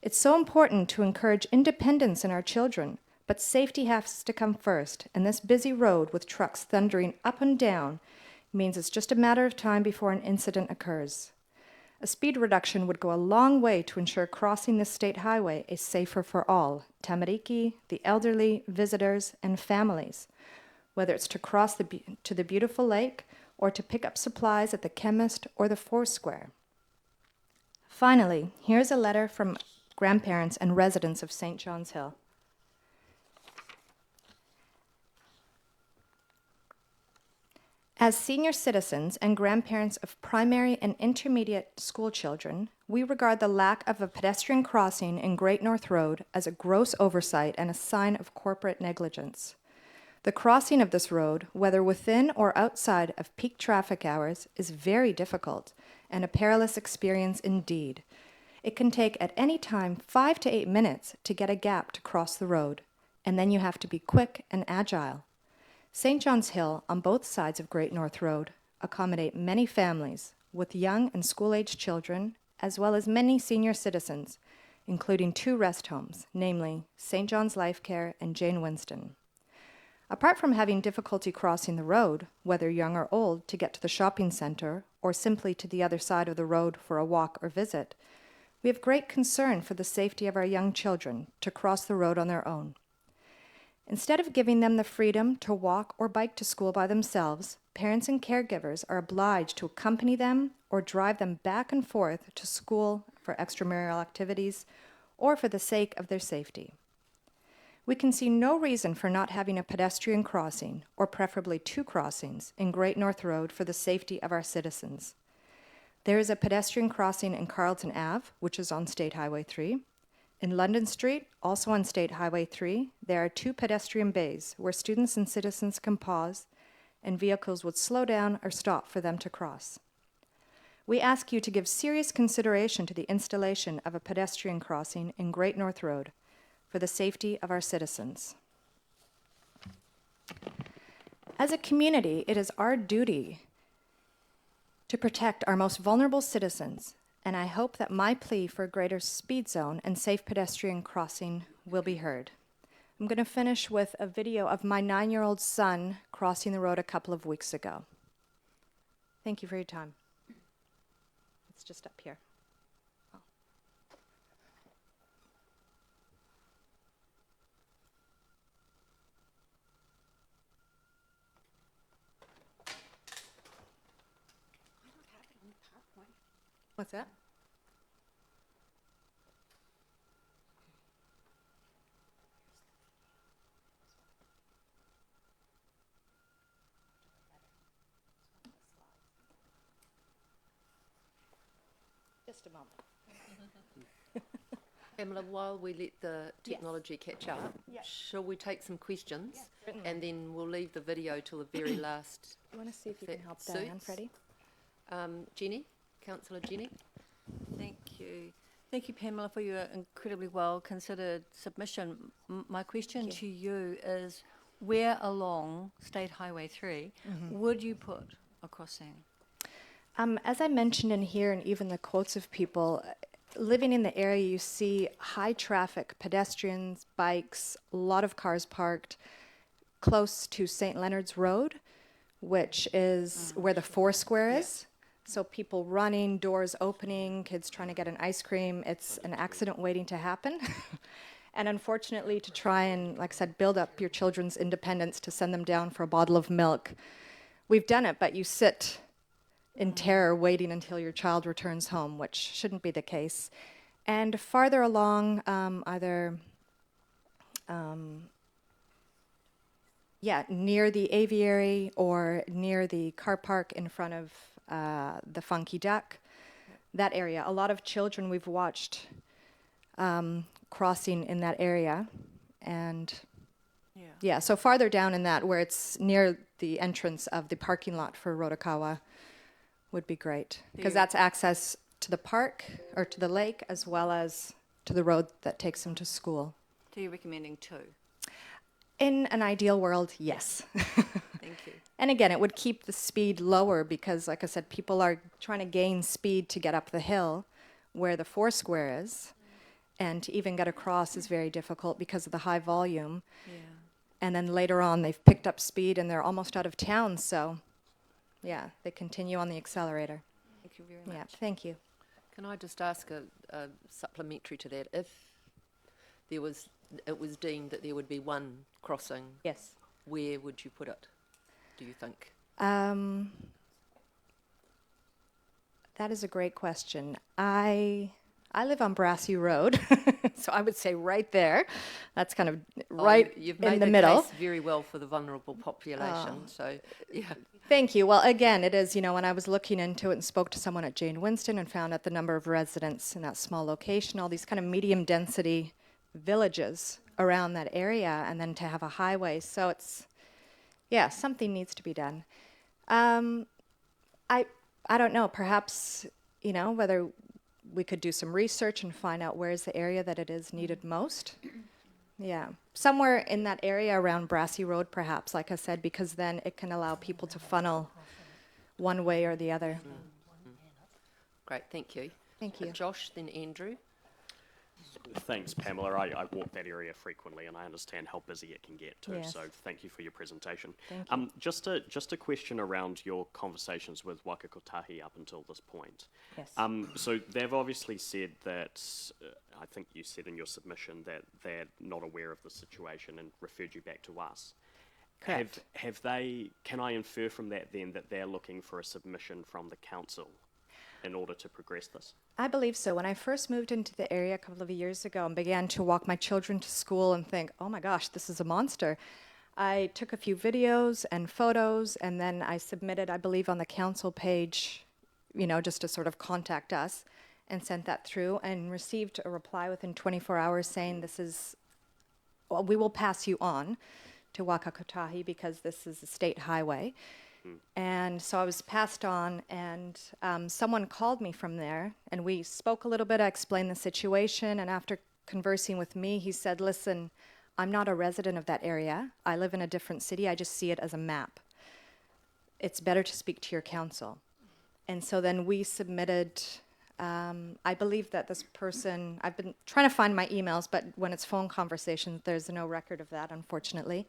It's so important to encourage independence in our children, but safety has to come first, and this busy road with trucks thundering up and down means it's just a matter of time before an incident occurs. A speed reduction would go a long way to ensure crossing this state highway is safer for all, Tamariki, the elderly, visitors, and families, whether it's to cross to the beautiful lake or to pick up supplies at the chemist or the Foursquare. Finally, here's a letter from grandparents and residents of St. John's Hill. As senior citizens and grandparents of primary and intermediate school children, we regard the lack of a pedestrian crossing in Great North Road as a gross oversight and a sign of corporate negligence. The crossing of this road, whether within or outside of peak traffic hours, is very difficult and a perilous experience indeed. It can take at any time 5 to 8 minutes to get a gap to cross the road, and then you have to be quick and agile. St. John's Hill, on both sides of Great North Road, accommodate many families with young and school-aged children, as well as many senior citizens, including 2 rest homes, namely St. John's Life Care and Jane Winston. Apart from having difficulty crossing the road, whether young or old, to get to the shopping center, or simply to the other side of the road for a walk or visit, we have great concern for the safety of our young children to cross the road on their own. Instead of giving them the freedom to walk or bike to school by themselves, parents and caregivers are obliged to accompany them or drive them back and forth to school for extramural activities or for the sake of their safety. We can see no reason for not having a pedestrian crossing, or preferably 2 crossings, in Great North Road for the safety of our citizens. There is a pedestrian crossing in Carlton Ave, which is on State Highway 3. In London Street, also on State Highway 3, there are 2 pedestrian bays where students and citizens can pause and vehicles would slow down or stop for them to cross. we ask you to give serious consideration to the installation of a pedestrian crossing in Great North Road for the safety of our citizens. As a community, it is our duty to protect our most vulnerable citizens, and I hope that my plea for a greater speed zone and safe pedestrian crossing will be heard. I'm going to finish with a video of my 9-year-old son crossing the road a couple of weeks ago. Thank you for your time. It's just up here. Oh. What's that? Just a moment. Pamela, while we let the technology catch up, shall we take some questions? certainly. And then we'll leave the video till the very last. You want to see if you That can help Diane, suits. Freddie? Jenny, Councillor Jenny? Thank you. Thank you, Pamela, for your incredibly well-considered submission. My question to you is, where along State Highway 3 would you put a crossing? As I mentioned in here, and even the quotes of people, living in the area, you see high traffic, pedestrians, bikes, a lot of cars parked close to St. Leonard's Road, which is where the Foursquare is. So people running, doors opening, kids trying to get an ice cream. It's an accident waiting to happen. And unfortunately, to try and, like I said, build up your children's independence to send them down for a bottle of milk. We've done it, but you sit in terror waiting until your child returns home, which shouldn't be the case. And farther along, near the aviary or near the car park in front of the Funky Duck, that area. A lot of children we've watched crossing in that area. And yeah, so farther down in that, where it's near the entrance of the parking lot for Rodakawa, would be great. Because that's access to the park, or to the lake, as well as to the road that takes them to school. So you're recommending 2? In an ideal world, yes. Thank you. And again, it would keep the speed lower because, like I said, people are trying to gain speed to get up the hill where the Foursquare is. And to even get across is very difficult because of the high volume. Yeah. And then later on, they've picked up speed and they're almost out of town. So, yeah, they continue on the accelerator. Thank you very much. Yeah, thank you. Can I just ask a supplementary to that? If it was deemed that there would be one crossing, Yes. where would you put it, do you think? That is a great question. I live on Brassy Road, so I would say right there. That's kind of right You've in made the middle. case very well for the vulnerable population, so, yeah. Thank you. Well, again, it is, when I was looking into it and spoke to someone at Jane Winston and found out the number of residents in that small location, all these kind of medium density villages around that area, and then to have a highway. So it's, something needs to be done. I don't know, perhaps, whether we could do some research and find out where's the area that it is needed most. Yeah, somewhere in that area around Brassy Road, perhaps, like I said, because then it can allow people to funnel one way or the other. Great, thank you. Thank you. Josh, then Andrew. Thanks, Pamela. I walk that area frequently, and I understand how busy it can get too. Yes. So thank you for your presentation. Thank you. Just a question around your conversations with Wakakotahi up until this point. Yes. So they've obviously said that. I think you said in your submission that they're not aware of the situation and referred you back to us. Correct. Have they? Can I infer from that then that they're looking for a submission from the council in order to progress this? I believe so. When I first moved into the area a couple of years ago and began to walk my children to school and think, oh my gosh, this is a monster, I took a few videos and photos, and then I submitted, I believe, on the council page, just to sort of contact us, and sent that through and received a reply within 24 hours saying we will pass you on to Wakakotahi because this is a state highway. And so I was passed on, and someone called me from there, and we spoke a little bit. I explained the situation, and after conversing with me, he said, listen, I'm not a resident of that area. I live in a different city. I just see it as a map. It's better to speak to your council. And so then we submitted, I believe that this person, I've been trying to find my emails, but when it's phone conversations, there's no record of that, unfortunately.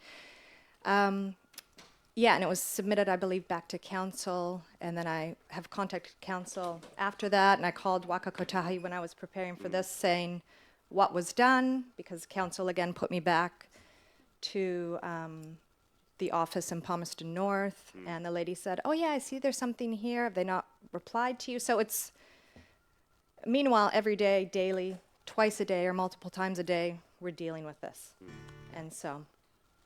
Yeah, and it was submitted, I believe, back to council, and then I have contacted council after that, and I called Waka Kotahi when I was preparing for this, saying what was done, because council again put me back to the office in Palmerston North, and the lady said, oh yeah, I see there's something here, have they not replied to you? So it's, meanwhile, every day, daily, twice a day or multiple times a day, we're dealing with this. And so,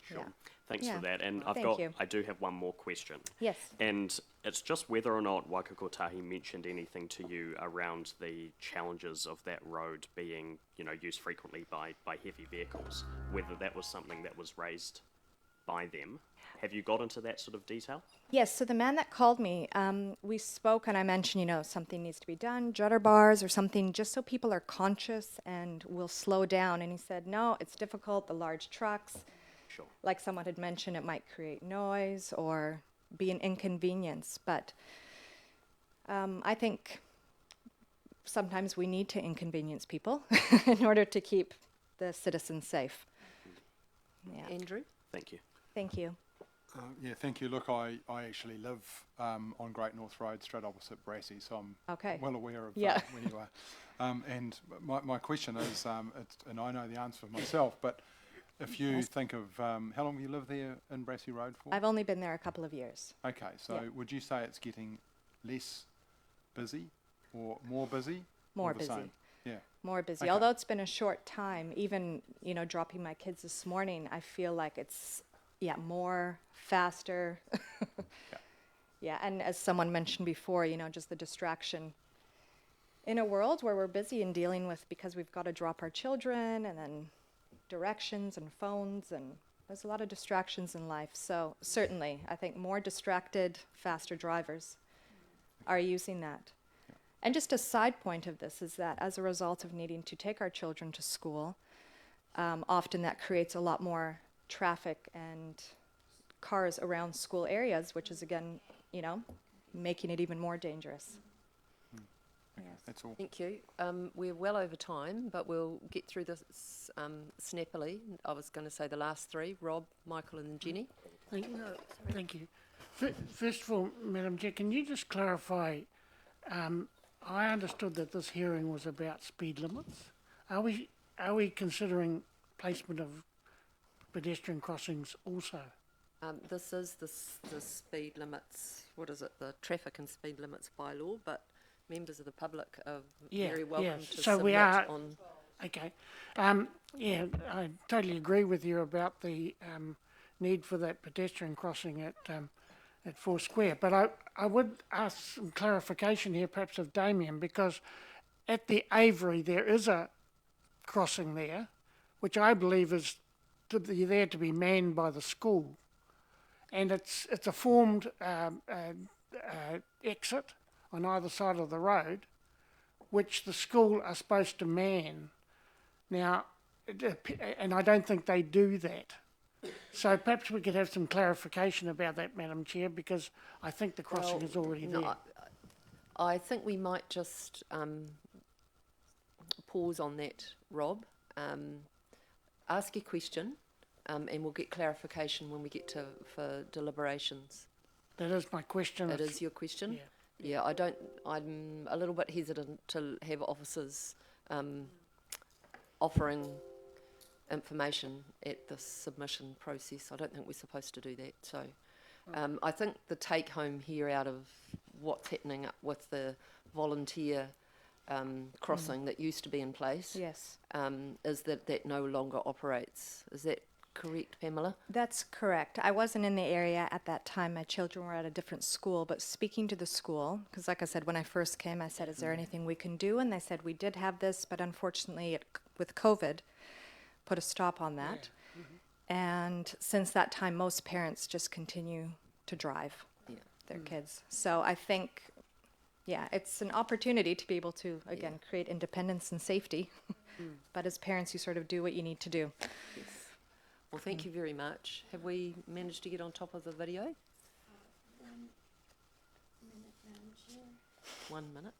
Sure. yeah. Thanks Yeah. for that. And Thank you. I do have one more question. Yes. And it's just whether or not Waikakotahi mentioned anything to you around the challenges of that road being, used frequently by heavy vehicles, whether that was something that was raised by them. Have you got into that sort of detail? Yes, so the man that called me, we spoke and I mentioned, something needs to be done, jutter bars or something, just so people are conscious and will slow down. And he said, no, it's difficult, the large trucks. Sure. Like someone had mentioned, it might create noise or be an inconvenience. But I think sometimes we need to inconvenience people in order to keep the citizens safe. Yeah. Andrew? Thank you. Thank you. Yeah, thank you. Look, I actually live on Great North Road, straight opposite Brassey, so I'm Okay. well aware of Yeah. where you are. And my question is, and I know the answer for myself, but if you think of, how long have you lived there in Brassey Road for? I've only been there a couple of years. Okay, so Yeah. would you say it's getting less busy or more busy? More or the busy. Same? Yeah. More busy. Okay. Although it's been a short time, even, dropping my kids this morning, I feel like it's, more, faster. Yeah, and as someone mentioned before, just the distraction in a world where we're busy and dealing with, because we've got to drop our children and then directions and phones, and there's a lot of distractions in life. So certainly, I think more distracted, faster drivers are using that. And just a side point of this is that as a result of needing to take our children to school, often that creates a lot more traffic and cars around school areas, which is again, making it even more dangerous. Okay, that's all. Thank you. We're well over time, but we'll get through this snappily. I was going to say the last three, Rob, Michael and Jenny. Thank you. First of all, Madam Chair, can you just clarify, I understood that this hearing was about speed limits. Are we considering placement of pedestrian crossings also? This is the speed limits, what is it, the traffic and speed limits bylaw, but members of the public are very welcome to so submit we are, on. Okay. Yeah, I totally agree with you about the need for that pedestrian crossing at Four Square. But I would ask some clarification here, perhaps of Damien, because at the Avery there is a crossing there, which I believe is there to be manned by the school, and it's a formed exit on either side of the road, which the school are supposed to man. Now, and I don't think they do that. So perhaps we could have some clarification about that, Madam Chair, because I think the crossing is already there. I think we might just pause on that, Rob. Ask a question, and we'll get clarification when we get for deliberations. That is my question. It is your question? Yeah. Yeah, I'm a little bit hesitant to have officers offering information at the submission process. I don't think we're supposed to do that. So I think the take home here out of what's happening with the volunteer crossing that used to be in place Yes. is that no longer operates. Is that correct, Pamela? That's correct. I wasn't in the area at that time. My children were at a different school, but speaking to the school, because like I said, when I first came, I said, is there anything we can do? And they said, we did have this, but unfortunately with COVID, put a stop on that. Yeah. And since that time, most parents just continue to drive. Yeah. their kids. So I think, yeah, it's an opportunity to be able to, again, create independence and safety. But as parents, you sort of do what you need to do. Yes. Well, thank you very much. Have we managed to get on top of the video? 1 minute.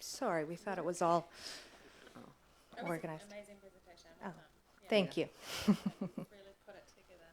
Sorry, we thought it was all organized. Amazing presentation. Oh, thank you. Really put it together.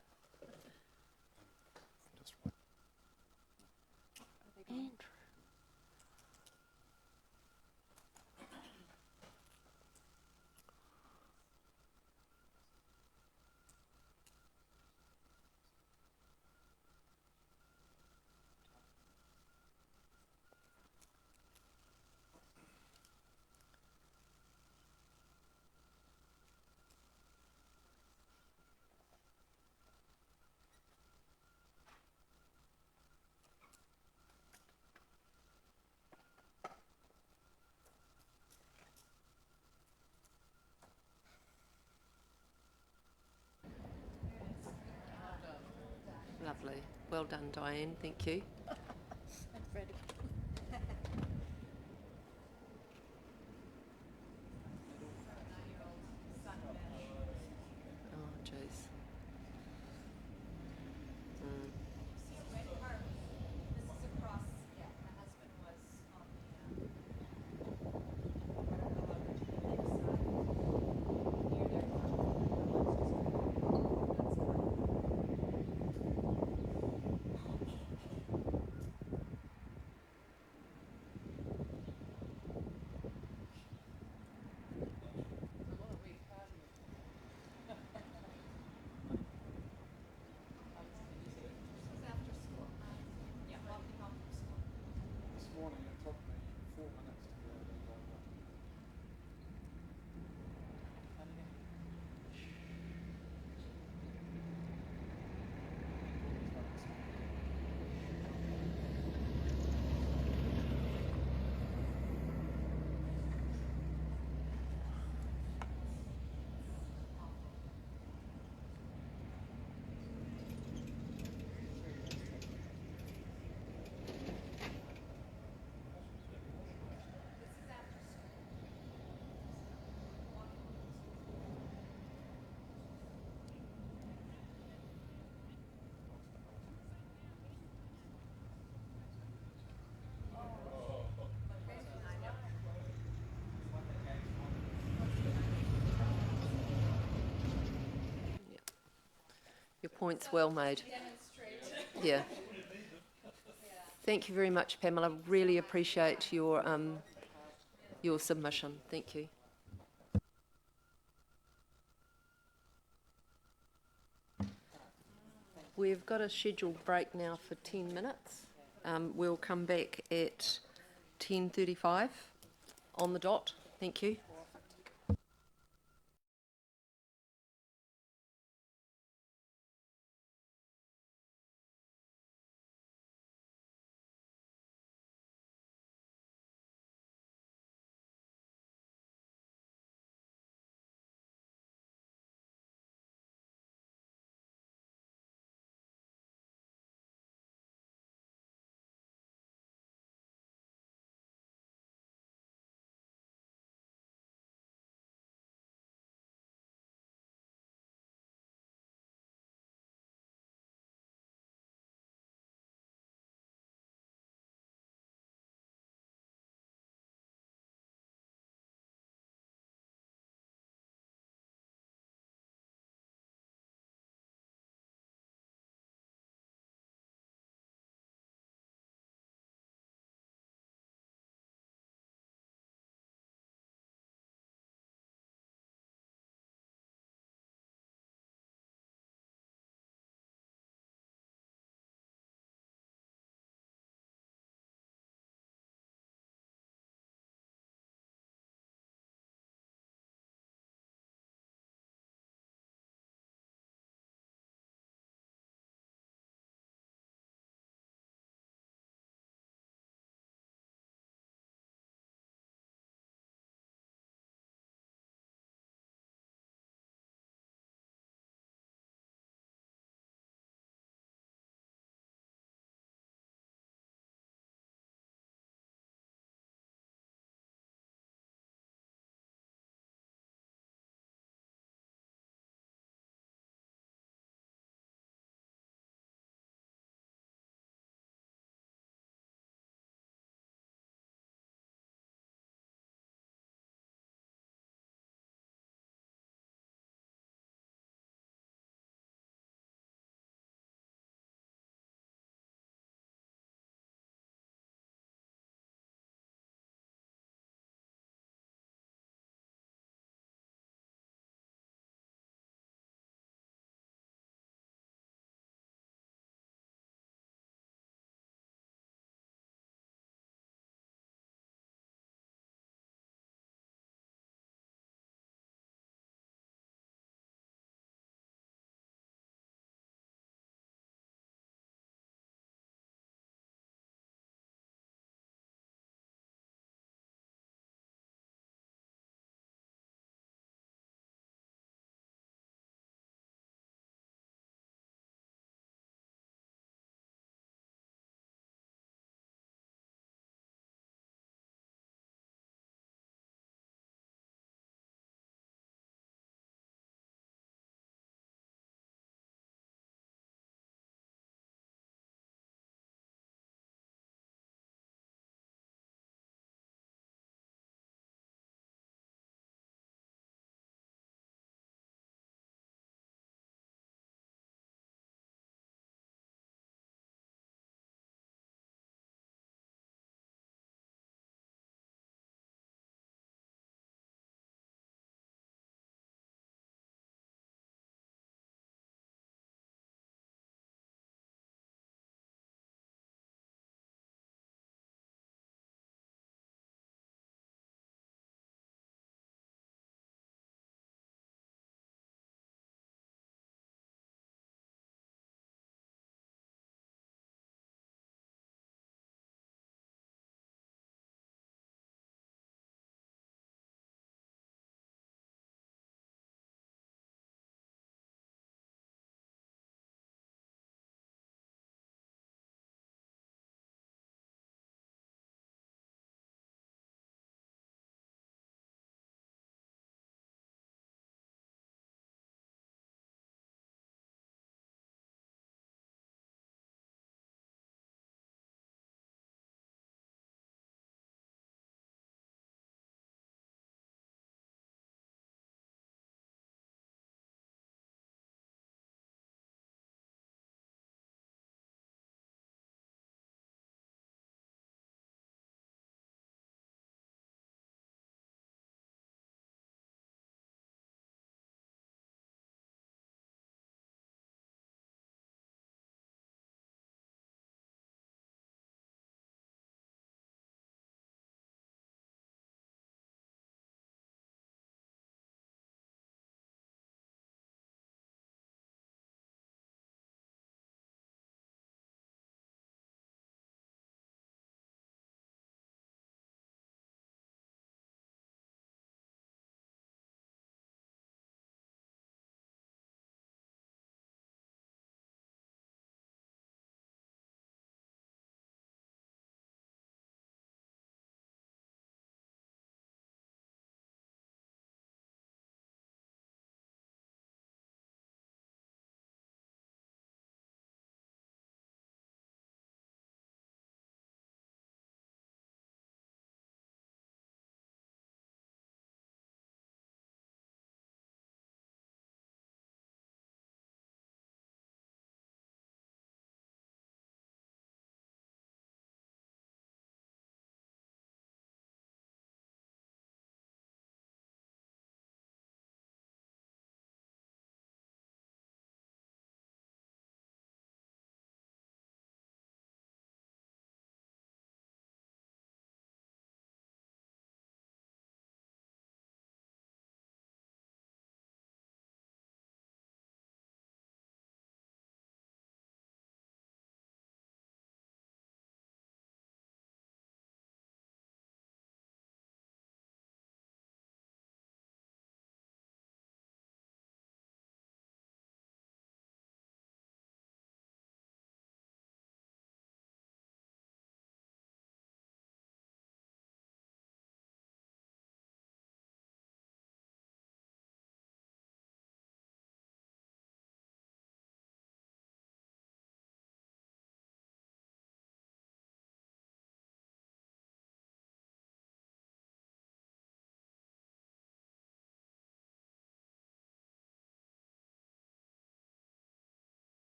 Lovely. Well done, Diane. Thank you. Oh, jeez. This morning it took me 4 minutes to get out of the driveway. Your point's well made. Yeah. Thank you very much, Pamela. Really appreciate your submission. Thank you. We've got a scheduled break now for 10 minutes. We'll come back at 10:35 on the dot. Thank you.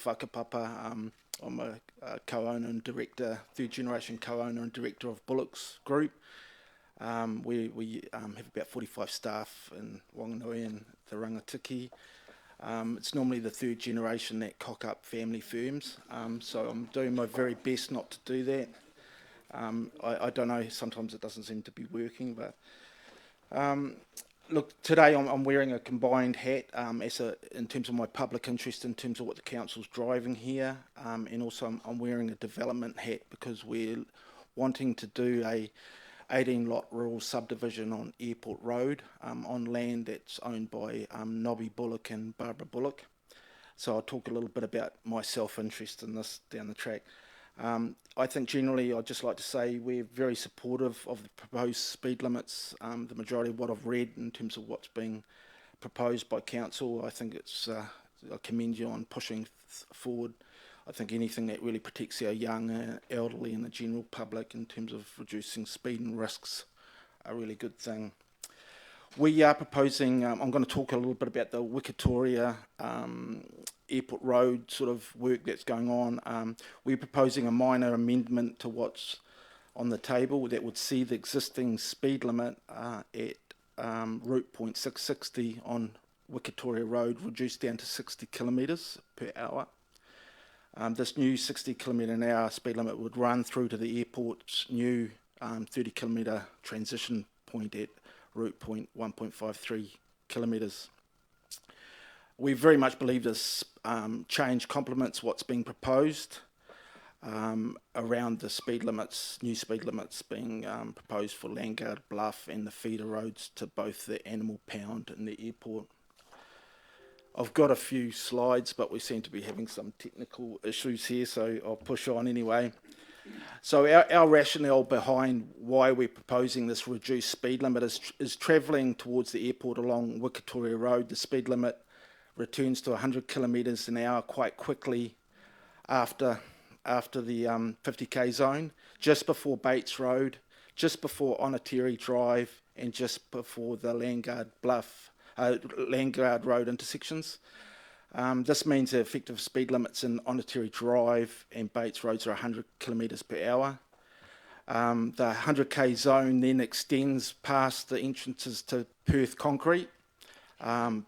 whakapapa. I'm a co-owner and director, third generation co-owner and director of Bullocks Group. We have about 45 staff in Wanganui and the Rangatiki. It's normally the third generation that cock up family firms, so I'm doing my very best not to do that. I don't know, sometimes it doesn't seem to be working, but look, today I'm wearing a combined hat in terms of my public interest, in terms of what the council's driving here, and also I'm wearing a development hat because we're wanting to do a 18-lot rural subdivision on Airport Road, on land that's owned by Nobby Bullock and Barbara Bullock. So I'll talk a little bit about my self-interest in this down the track. I think generally I'd just like to say we're very supportive of the proposed speed limits. The majority of what I've read in terms of what's being proposed by council, I think I commend you on pushing forward. I think anything that really protects our young, elderly and the general public in terms of reducing speed and risks are a really good thing. We are proposing, I'm going to talk a little bit about the Wikitoria Airport Road sort of work that's going on. We're proposing a minor amendment to what's on the table that would see the existing speed limit at route point 660 on Wikitoria Road reduced down to 60 kilometres per hour. This new 60 kilometre an hour speed limit would run through to the airport's new 30 kilometre transition point at route point 1.53 kilometres. We very much believe this change complements what's being proposed around the speed limits, new speed limits being proposed for Landguard Bluff and the feeder roads to both the Animal Pound and the airport. I've got a few slides, but we seem to be having some technical issues here, so I'll push on anyway. So our rationale behind why we're proposing this reduced speed limit is travelling towards the airport along Wikitoria Road. The speed limit returns to 100 kilometres an hour quite quickly after the 50k zone, just before Bates Road, just before Onatiri Drive, and just before the Landguard Road intersections. This means the effective speed limits in Onatiri Drive and Bates Roads are 100 kilometres per hour. The 100k zone then extends past the entrances to Perth Concrete,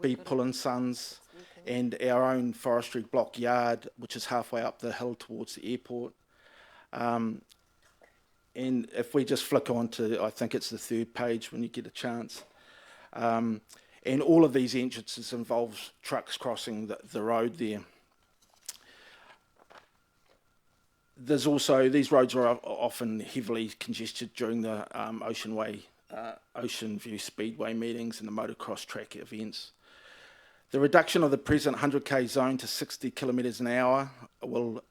B. Pull & Sons, and our own forestry block yard, which is halfway up the hill towards the airport. And if we just flick on to, I think it's the third page when you get a chance. And all of these entrances involve trucks crossing the road there. There's also, these roads are often heavily congested during the Ocean View Speedway meetings and the motocross track events. The reduction of the present 100k zone to 60 kilometres an hour will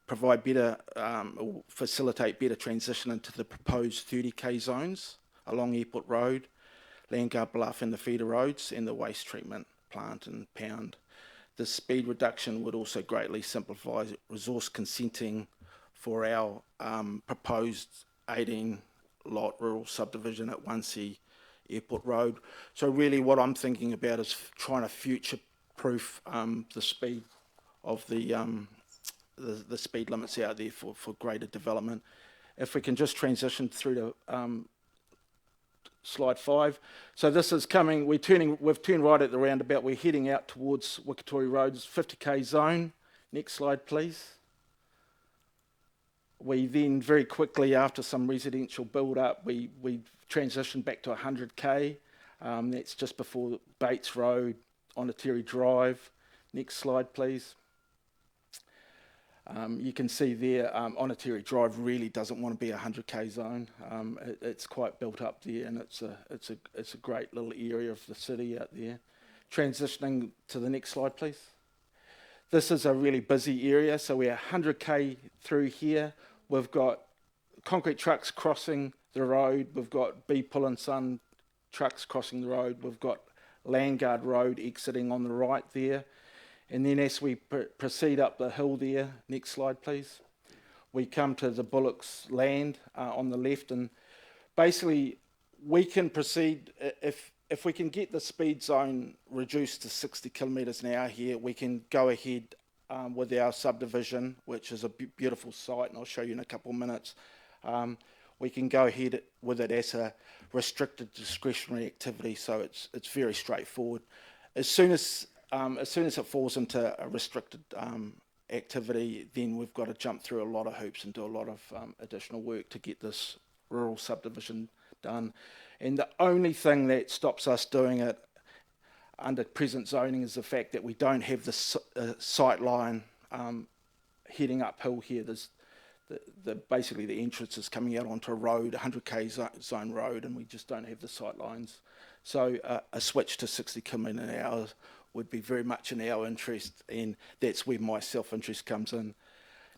provide better, or facilitate better transition into the proposed 30k zones along Airport Road, Landguard Bluff and the feeder roads and the waste treatment plant and pound. The speed reduction would also greatly simplify resource consenting for our proposed 18-lot rural subdivision at 1C Airport Road. So really what I'm thinking about is trying to future-proof the speed of the speed limits out there for greater development. If we can just transition through to slide 5. So this is coming, we've turned right at the roundabout, we're heading out towards Wikitoria Road's 50k zone. Next slide, please. We then very quickly, after some residential build-up, we transitioned back to 100k. That's just before Bates Road, Onatiri Drive. Next slide, please. You can see there, Onatiri Drive really doesn't want to be a 100k zone. It's quite built up there, and it's a great little area of the city out there. Transitioning to the next slide, please. This is a really busy area, so we're 100k through here. We've got concrete trucks crossing the road. We've got B. Pull & Son trucks crossing the road. We've got Landguard Road exiting on the right there. And then as we proceed up the hill there, next slide please, we come to the Bullocks land on the left, and basically we can proceed, if we can get the speed zone reduced to 60 kilometres an hour here, we can go ahead with our subdivision, which is a beautiful site, and I'll show you in a couple of minutes. We can go ahead with it as a restricted discretionary activity, so it's very straightforward. As soon as it falls into a restricted activity, then we've got to jump through a lot of hoops and do a lot of additional work to get this rural subdivision done. And the only thing that stops us doing it under present zoning is the fact that we don't have the sight line heading uphill here. There's basically the entrance is coming out onto a road, 100k zone road, and we just don't have the sight lines. So a switch to 60 km an hour would be very much in our interest, and that's where my self-interest comes in.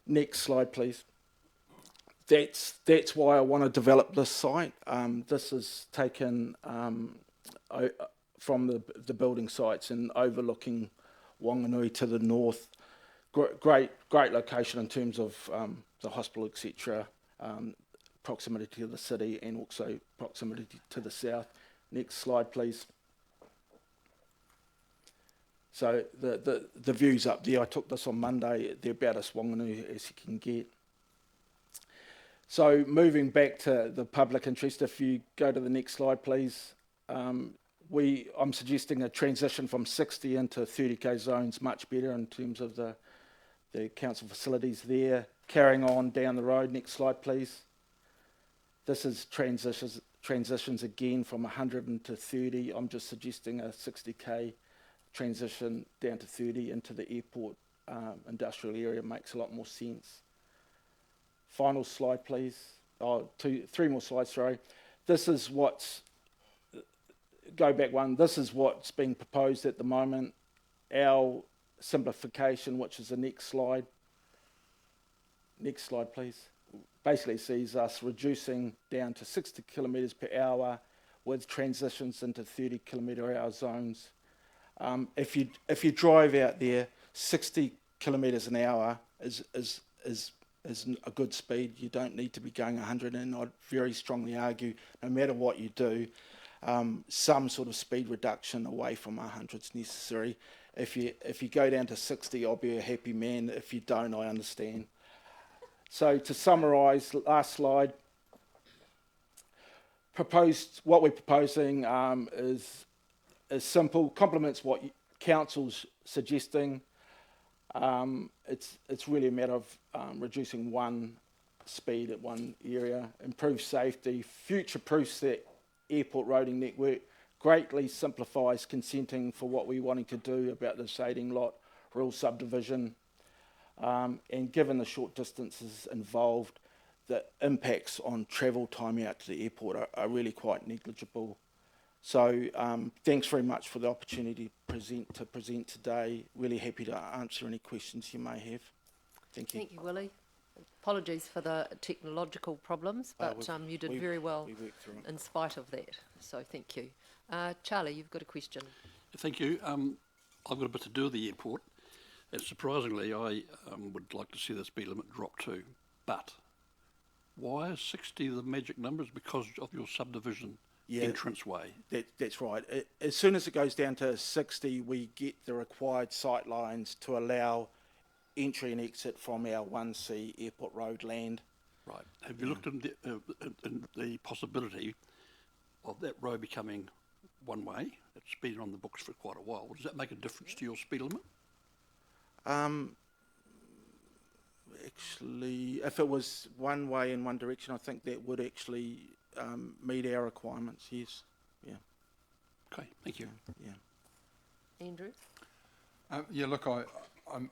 Next slide, please. That's why I want to develop this site. This is taken from the building sites and overlooking Wanganui to the north. Great location in terms of the hospital, etc. Proximity to the city and also proximity to the south. Next slide, please. So the views up there, I took this on Monday. They're about as Wanganui as you can get. So moving back to the public interest, if you go to the next slide, please. I'm suggesting a transition from 60 into 30k zones, much better in terms of the council facilities there. Carrying on down the road, next slide, please. This is transitions again from 100 into 30. I'm just suggesting a 60k transition down to 30 into the airport industrial area. Makes a lot more sense. Final slide, please. Three more slides, sorry. This is go back one. This is what's being proposed at the moment. Our simplification, which is the next slide. Next slide, please. Basically sees us reducing down to 60 kilometres per hour with transitions into 30 kilometre hour zones. If you drive out there, 60 kilometres an hour is a good speed. You don't need to be going 100, and I'd very strongly argue, no matter what you do, some sort of speed reduction away from 100 is necessary. If you go down to 60, I'll be a happy man. If you don't, I understand. So to summarise, last slide. What we're proposing is simple, complements what council's suggesting. It's really a matter of reducing one speed at one area, improve safety, future-proofs that airport roading network, greatly simplifies consenting for what we're wanting to do about the shading lot rural subdivision. And given the short distances involved, the impacts on travel time out to the airport are really quite negligible. So thanks very much for the opportunity to present today. Really happy to answer any questions you may have. Thank you. Thank you, Willie. Apologies for the technological problems, but you did very well in spite of that. So thank you. Charlie, you've got a question. Thank you. I've got a bit to do with the airport. And surprisingly, I would like to see the speed limit drop too. But why is 60 the magic number? Is because of your subdivision entranceway? That's right. As soon as it goes down to 60, we get the required sight lines to allow entry and exit from our 1C airport road land. Right. Have you looked at the possibility of that road becoming one way? It's been on the books for quite a while. Does that make a difference to your speed limit? Actually, if it was one way in one direction, I think that would actually meet our requirements. Yes. Yeah. Okay. Thank you. Yeah. Andrew? Yeah. Look, I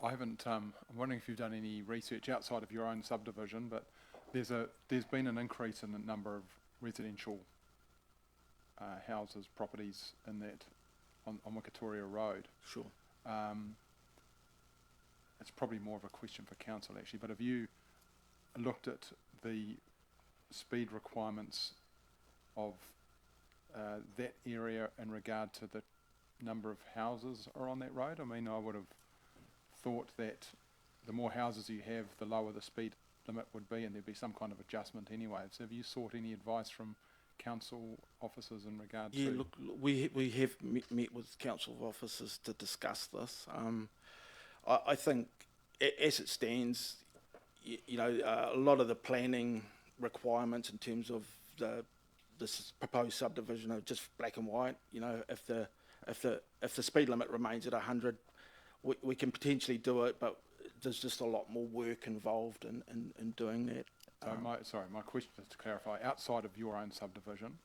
haven't. I'm wondering if you've done any research outside of your own subdivision, but there's been an increase in the number of residential houses, properties in that on Wikatoria Road. Sure. It's probably more of a question for council actually, but have you looked at the speed requirements of that area in regard to the number of houses are on that road? I mean, I would have thought that the more houses you have, the lower the speed limit would be, and there'd be some kind of adjustment anyway. So have you sought any advice from council officers in regard to... Yeah, look, we have met with council officers to discuss this. I think as it stands, a lot of the planning requirements in terms of this proposed subdivision are just black and white. If the speed limit remains at 100, we can potentially do it, but there's just a lot more work involved in doing that. So my question is to clarify, outside of your own subdivision.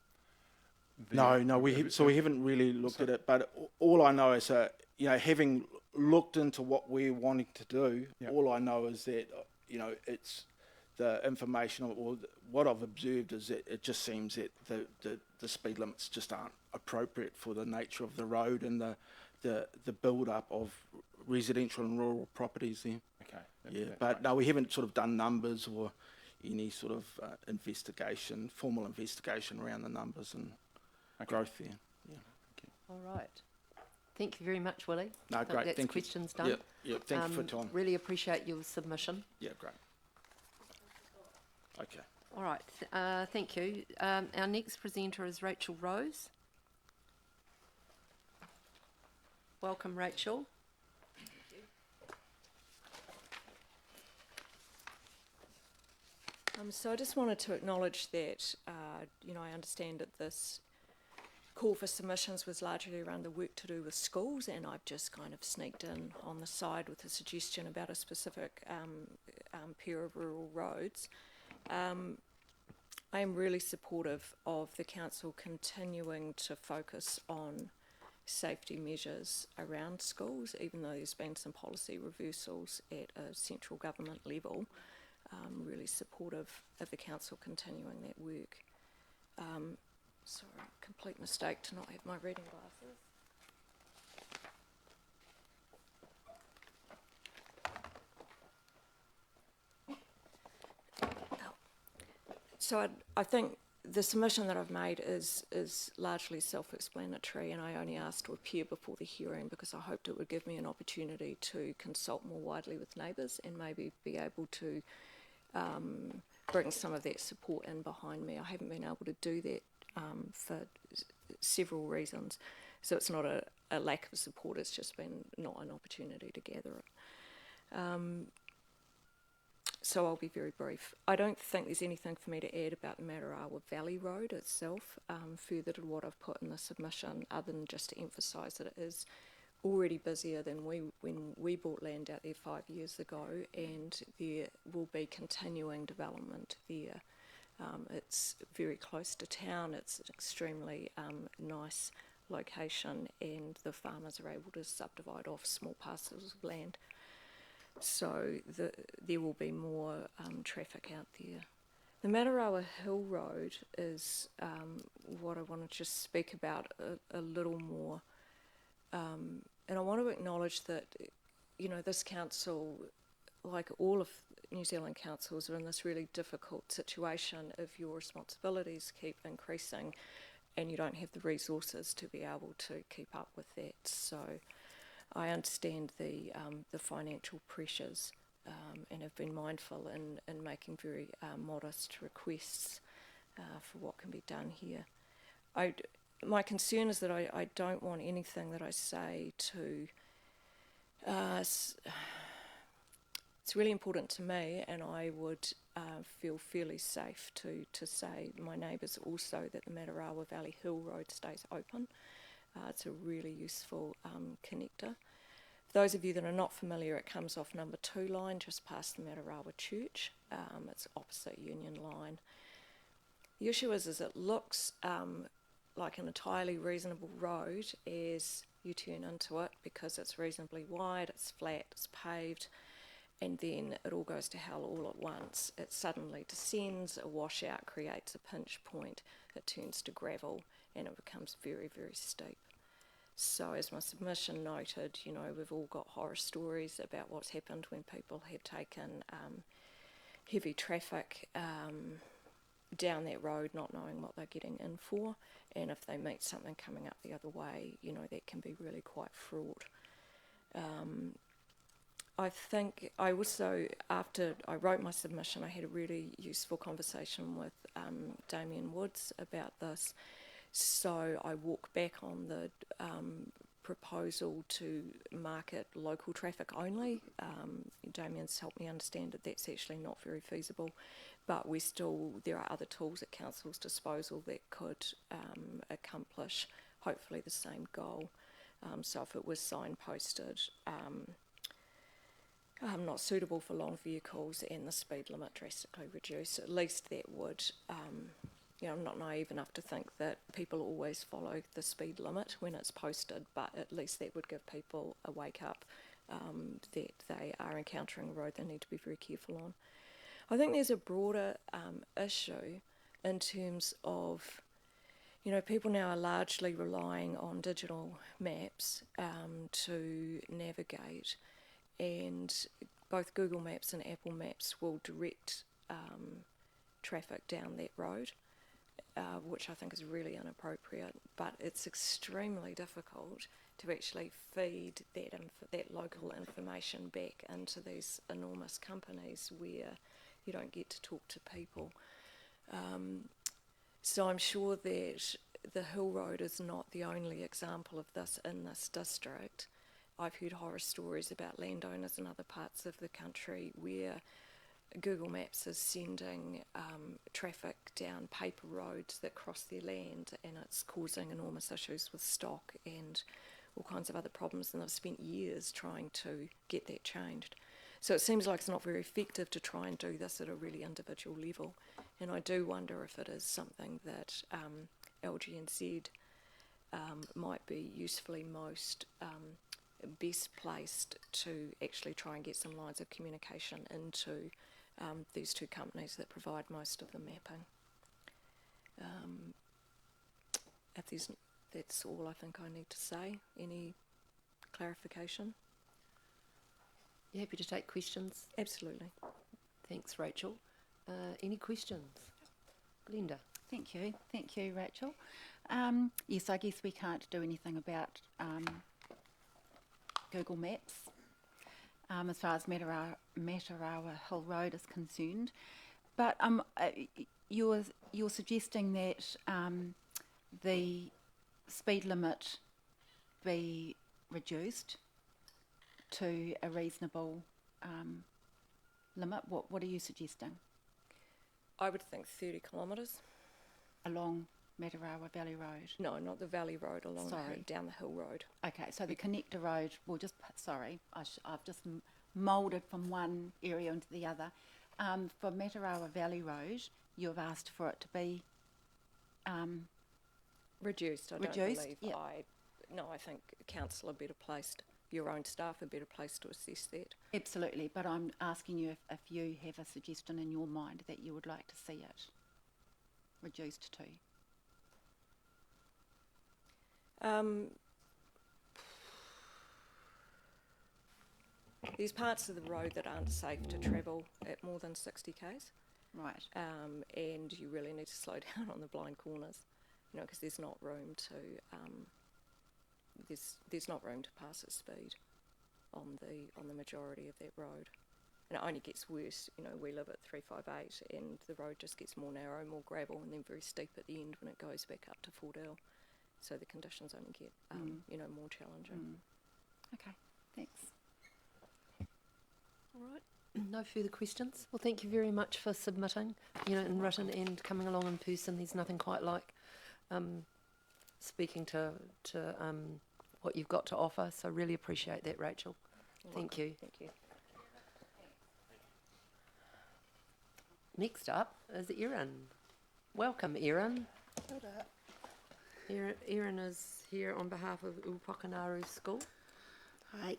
No, we haven't really looked at it, but all I know is having looked into what we're wanting to do, all I know is that it's the information, or what I've observed is that it just seems that the speed limits just aren't appropriate for the nature of the road and the build up of residential and rural properties there. Okay. But no, we haven't sort of done numbers or any sort of formal investigation around the numbers and growth there. Yeah. All right. Thank you very much, Willie. No, great. That's Thank questions you. done. Yep. Thank you for your time. Really appreciate your submission. Yeah, great. Okay. All right. Thank you. Our next presenter is Rachel Rose. Welcome, Rachel. So I just wanted to acknowledge that, I understand that this call for submissions was largely around the work to do with schools, and I've just kind of sneaked in on the side with a suggestion about a specific pair of rural roads. I am really supportive of the council continuing to focus on safety measures around schools, even though there's been some policy reversals at a central government level. Really supportive of the council continuing that work. Sorry, complete mistake to not have my reading glasses. So I think the submission that I've made is largely self-explanatory, and I only asked to appear before the hearing because I hoped it would give me an opportunity to consult more widely with neighbours and maybe be able to bring some of that support in behind me. I haven't been able to do that for several reasons, so it's not a lack of support, it's just been not an opportunity to gather it. So I'll be very brief. I don't think there's anything for me to add about the Matarawa Valley Road itself, further to what I've put in the submission, other than just to emphasise that it is already busier than when we bought land out there 5 years ago, and there will be continuing development there. It's very close to town, it's an extremely nice location, and the farmers are able to subdivide off small parcels of land. So there will be more traffic out there. The Matarawa Hill Road is what I want to just speak about a little more. And I want to acknowledge that, this council, like all of New Zealand councils, are in this really difficult situation if your responsibilities keep increasing and you don't have the resources to be able to keep up with that. So I understand the financial pressures and have been mindful in making very modest requests for what can be done here. My concern is that I don't want anything that I say to... it's really important to me, and I would feel fairly safe to say to my neighbours also that the Matarawa Valley Hill Road stays open. It's a really useful connector. For those of you that are not familiar, it comes off number 2 line just past the Matarawa Church. It's opposite Union Line. The issue is it looks like an entirely reasonable road as you turn into it, because it's reasonably wide, it's flat, it's paved, and then it all goes to hell all at once. It suddenly descends, a washout creates a pinch point, it turns to gravel, and it becomes very, very steep. So as my submission noted, we've all got horror stories about what's happened when people have taken heavy traffic down that road not knowing what they're getting in for, and if they meet something coming up the other way, that can be really quite fraught. I think I also, after I wrote my submission, I had a really useful conversation with Damien Woods about this. So I walk back on the proposal to market local traffic only. Damien's helped me understand that that's actually not very feasible, but there are other tools at Council's disposal that could accomplish hopefully the same goal. So if it was signposted, not suitable for long vehicles and the speed limit drastically reduced, at least that would, I'm not naive enough to think that people always follow the speed limit when it's posted, but at least that would give people a wake up that they are encountering a road they need to be very careful on. I think there's a broader issue in terms of, people now are largely relying on digital maps to navigate, and both Google Maps and Apple Maps will direct traffic down that road, which I think is really inappropriate, but it's extremely difficult to actually feed that local information back into these enormous companies where you don't get to talk to people. So I'm sure that the Hill Road is not the only example of this in this district. I've heard horror stories about landowners in other parts of the country where Google Maps is sending traffic down paper roads that cross their land, and it's causing enormous issues with stock and all kinds of other problems, and they've spent years trying to get that changed. So it seems like it's not very effective to try and do this at a really individual level, and I do wonder if it is something that LGNZ might be usefully most best placed to actually try and get some lines of communication into these two companies that provide most of the mapping. That's all I think I need to say. Any clarification? You happy to take questions? Absolutely. Thanks, Rachel. Any questions? Glenda? Thank you, Rachel. Yes, I guess we can't do anything about Google Maps as far as Matarawa Hill Road is concerned, but you're suggesting that the speed limit be reduced to a reasonable limit. What are you suggesting? I would think 30 kilometres. Along Matarawa Valley Road? No, not the Valley Road, down the Hill Road. Okay, so the connector road, I've just moulded from one area into the other. For Matarawa Valley Road, you've asked for it to be reduced, I reduced, don't believe. yep. I think council are better placed, your own staff are better placed to assess that. Absolutely, but I'm asking you if you have a suggestion in your mind that you would like to see it reduced to. There's parts of the road that aren't safe to travel at more than 60 k's. Right. And you really need to slow down on the blind corners, because there's not room to there's not room to pass at speed on the majority of that road. And it only gets worse. We live at 358, and the road just gets more narrow, more gravel, and then very steep at the end when it goes back up to Fordell. So the conditions only get, more challenging. Okay, thanks. All right. No further questions. Well, thank you very much for submitting, in written and coming along in person. There's nothing quite like speaking to what you've got to offer. So really appreciate that, Rachel. Thank you. Thank you. Next up is Erin. Welcome, Erin. Erin is here on behalf of Upokanaru School. Hi,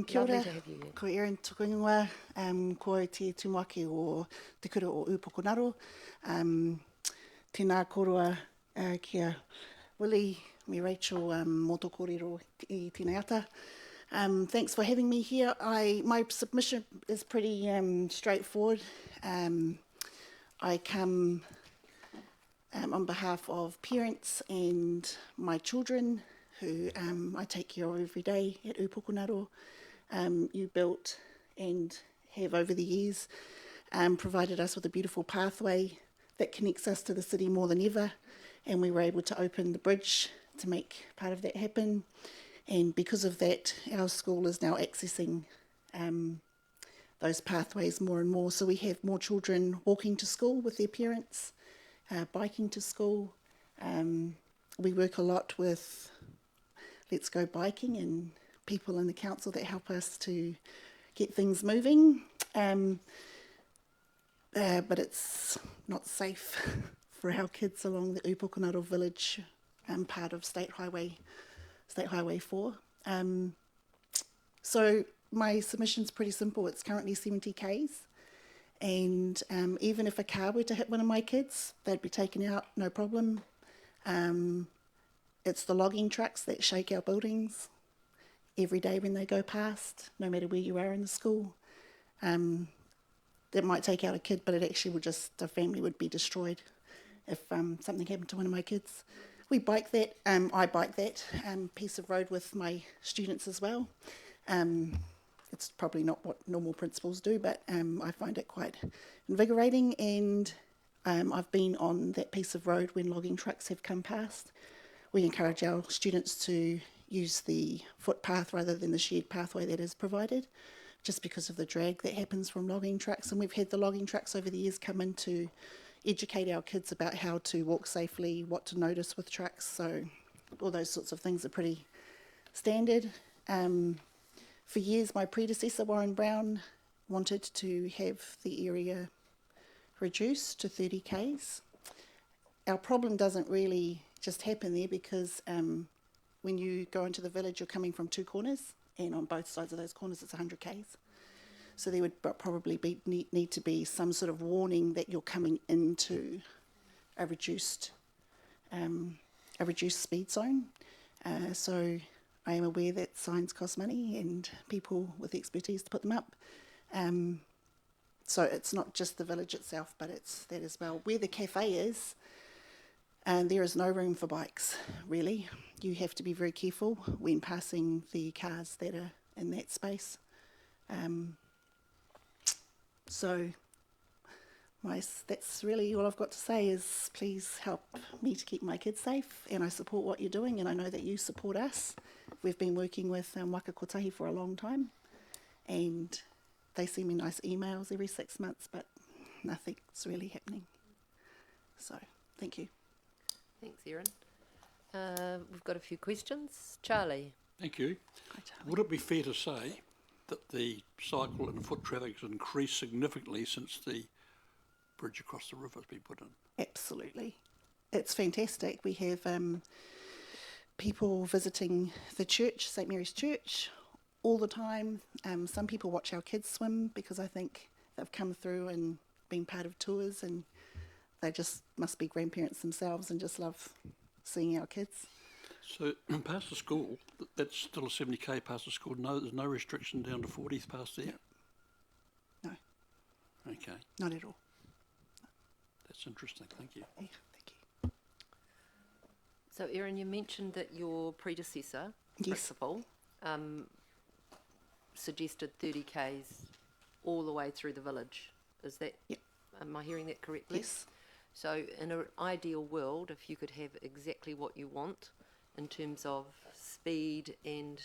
kia Lovely ora. to have you here. Ko Erin tukunga, ko te tumake o te kura o Upokanaru. Tēnā korua kia Willie, me Rachel, mō tō kōrero I tēnei ata. Thanks for having me here. My submission is pretty straightforward. I come on behalf of parents and my children who I take care of every day at Upokanaru. You built and have over the years provided us with a beautiful pathway that connects us to the city more than ever, and we were able to open the bridge to make part of that happen. And because of that, our school is now accessing those pathways more and more. So we have more children walking to school with their parents, biking to school. We work a lot with Let's Go Biking and people in the council that help us to get things moving. But it's not safe for our kids along the Upukanaro village part of State Highway 4. So my submission's pretty simple. It's currently 70 k's, and even if a car were to hit one of my kids, they'd be taken out, no problem. It's the logging trucks that shake our buildings every day when they go past, no matter where you are in the school. That might take out a kid, but it actually would just, the family would be destroyed if something happened to one of my kids. We bike that, I bike that piece of road with my students as well. It's probably not what normal principals do, but I find it quite invigorating, and I've been on that piece of road when logging trucks have come past. We encourage our students to use the footpath rather than the shared pathway that is provided, just because of the drag that happens from logging trucks. And we've had the logging trucks over the years come in to educate our kids about how to walk safely, what to notice with trucks. So all those sorts of things are pretty standard. For years, my predecessor, Warren Brown, wanted to have the area reduced to 30 k's. Our problem doesn't really just happen there, because when you go into the village, you're coming from two corners, and on both sides of those corners it's 100 k's. So there would probably need to be some sort of warning that you're coming into a reduced speed zone. So I am aware that signs cost money and people with expertise to put them up. So it's not just the village itself, but it's that as well. Where the cafe is, and there is no room for bikes, really. You have to be very careful when passing the cars that are in that space. So that's really all I've got to say is please help me to keep my kids safe, and I support what you're doing, and I know that you support us. We've been working with Waka Kotahi for a long time, and they send me nice emails every 6 months, but nothing's really happening. So, thank you. Thanks, Erin. We've got a few questions. Charlie. Thank you. Hi, Charlie. Would it be fair to say that the cycle and foot traffic has increased significantly since the bridge across the river has been put in? Absolutely. It's fantastic. We have people visiting the church, St Mary's Church, all the time. Some people watch our kids swim because I think they've come through and been part of tours, and they just must be grandparents themselves and just love seeing our kids. So past the school, that's still a 70k past the school. No, there's no restriction down to 40s past there? No. Okay. Not at all. That's interesting. Thank you. Yeah, thank you. So, Erin, you mentioned that your predecessor, principal, suggested 30 k's all the way through the village. Is that? Yep. Am I hearing that correctly? Yes. So, in an ideal world, if you could have exactly what you want in terms of speed and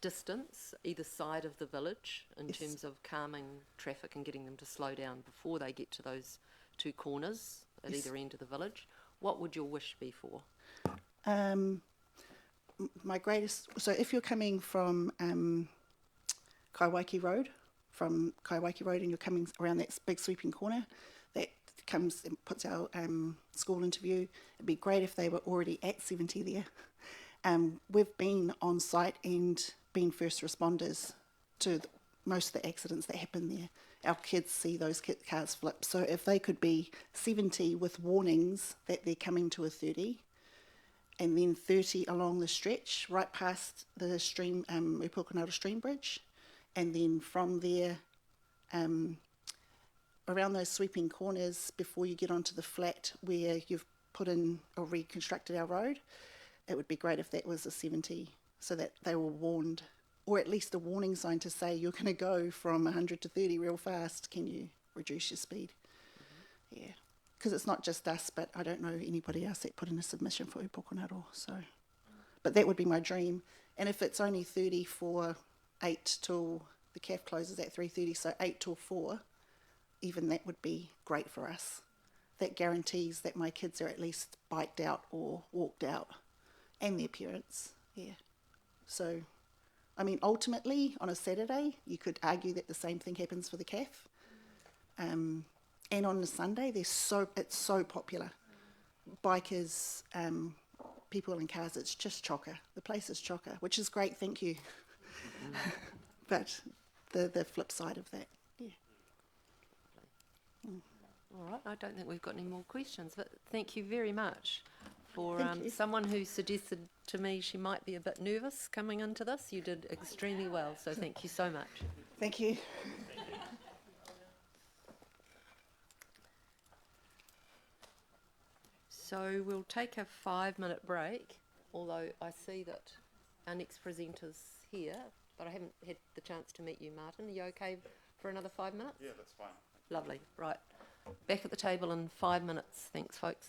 distance either side of the village, in terms of calming traffic and getting them to slow down before they get to those two corners at either end of the village, what would your wish be for? My greatest, so if you're coming from Kaiwaiki Road, and you're coming around that big sweeping corner that comes and puts our school into view, it'd be great if they were already at 70 there. We've been on site and been first responders to most of the accidents that happen there. Our kids see those cars flip. So if they could be 70 with warnings that they're coming to a 30, and then 30 along the stretch, right past the stream, Upukanaro Stream Bridge, and then from there, around those sweeping corners before you get onto the flat where you've put in or reconstructed our road, it would be great if that was a 70 so that they were warned, or at least a warning sign to say you're going to go from 100 to 30 real fast, can you reduce your speed? Mm-hmm. Yeah, because it's not just us, but I don't know anybody else that put in a submission for Upukanaro, so But that would be my dream. And if it's only 30 for 8 till the CAF closes at 3:30, so 8 till 4, even that would be great for us. That guarantees that my kids are at least biked out or walked out, and their parents, yeah. So, I mean, ultimately, on a Saturday, you could argue that the same thing happens for the CAF. And on a Sunday, it's so popular. Bikers, people in cars, it's just chocker. The place is chocker, which is great, thank you. But the flip side of that, yeah. All right, I don't think we've got any more questions, but thank you very much for Thank you. someone who suggested to me she might be a bit nervous coming into this. You did extremely well, so thank you so much. Thank you. So we'll take a 5-minute break, although I see that our next presenter's here, but I haven't had the chance to meet you, Martin. Are you okay for another 5 minutes? Yeah, that's fine. Lovely, right. Back at the table in 5 minutes. Thanks, folks.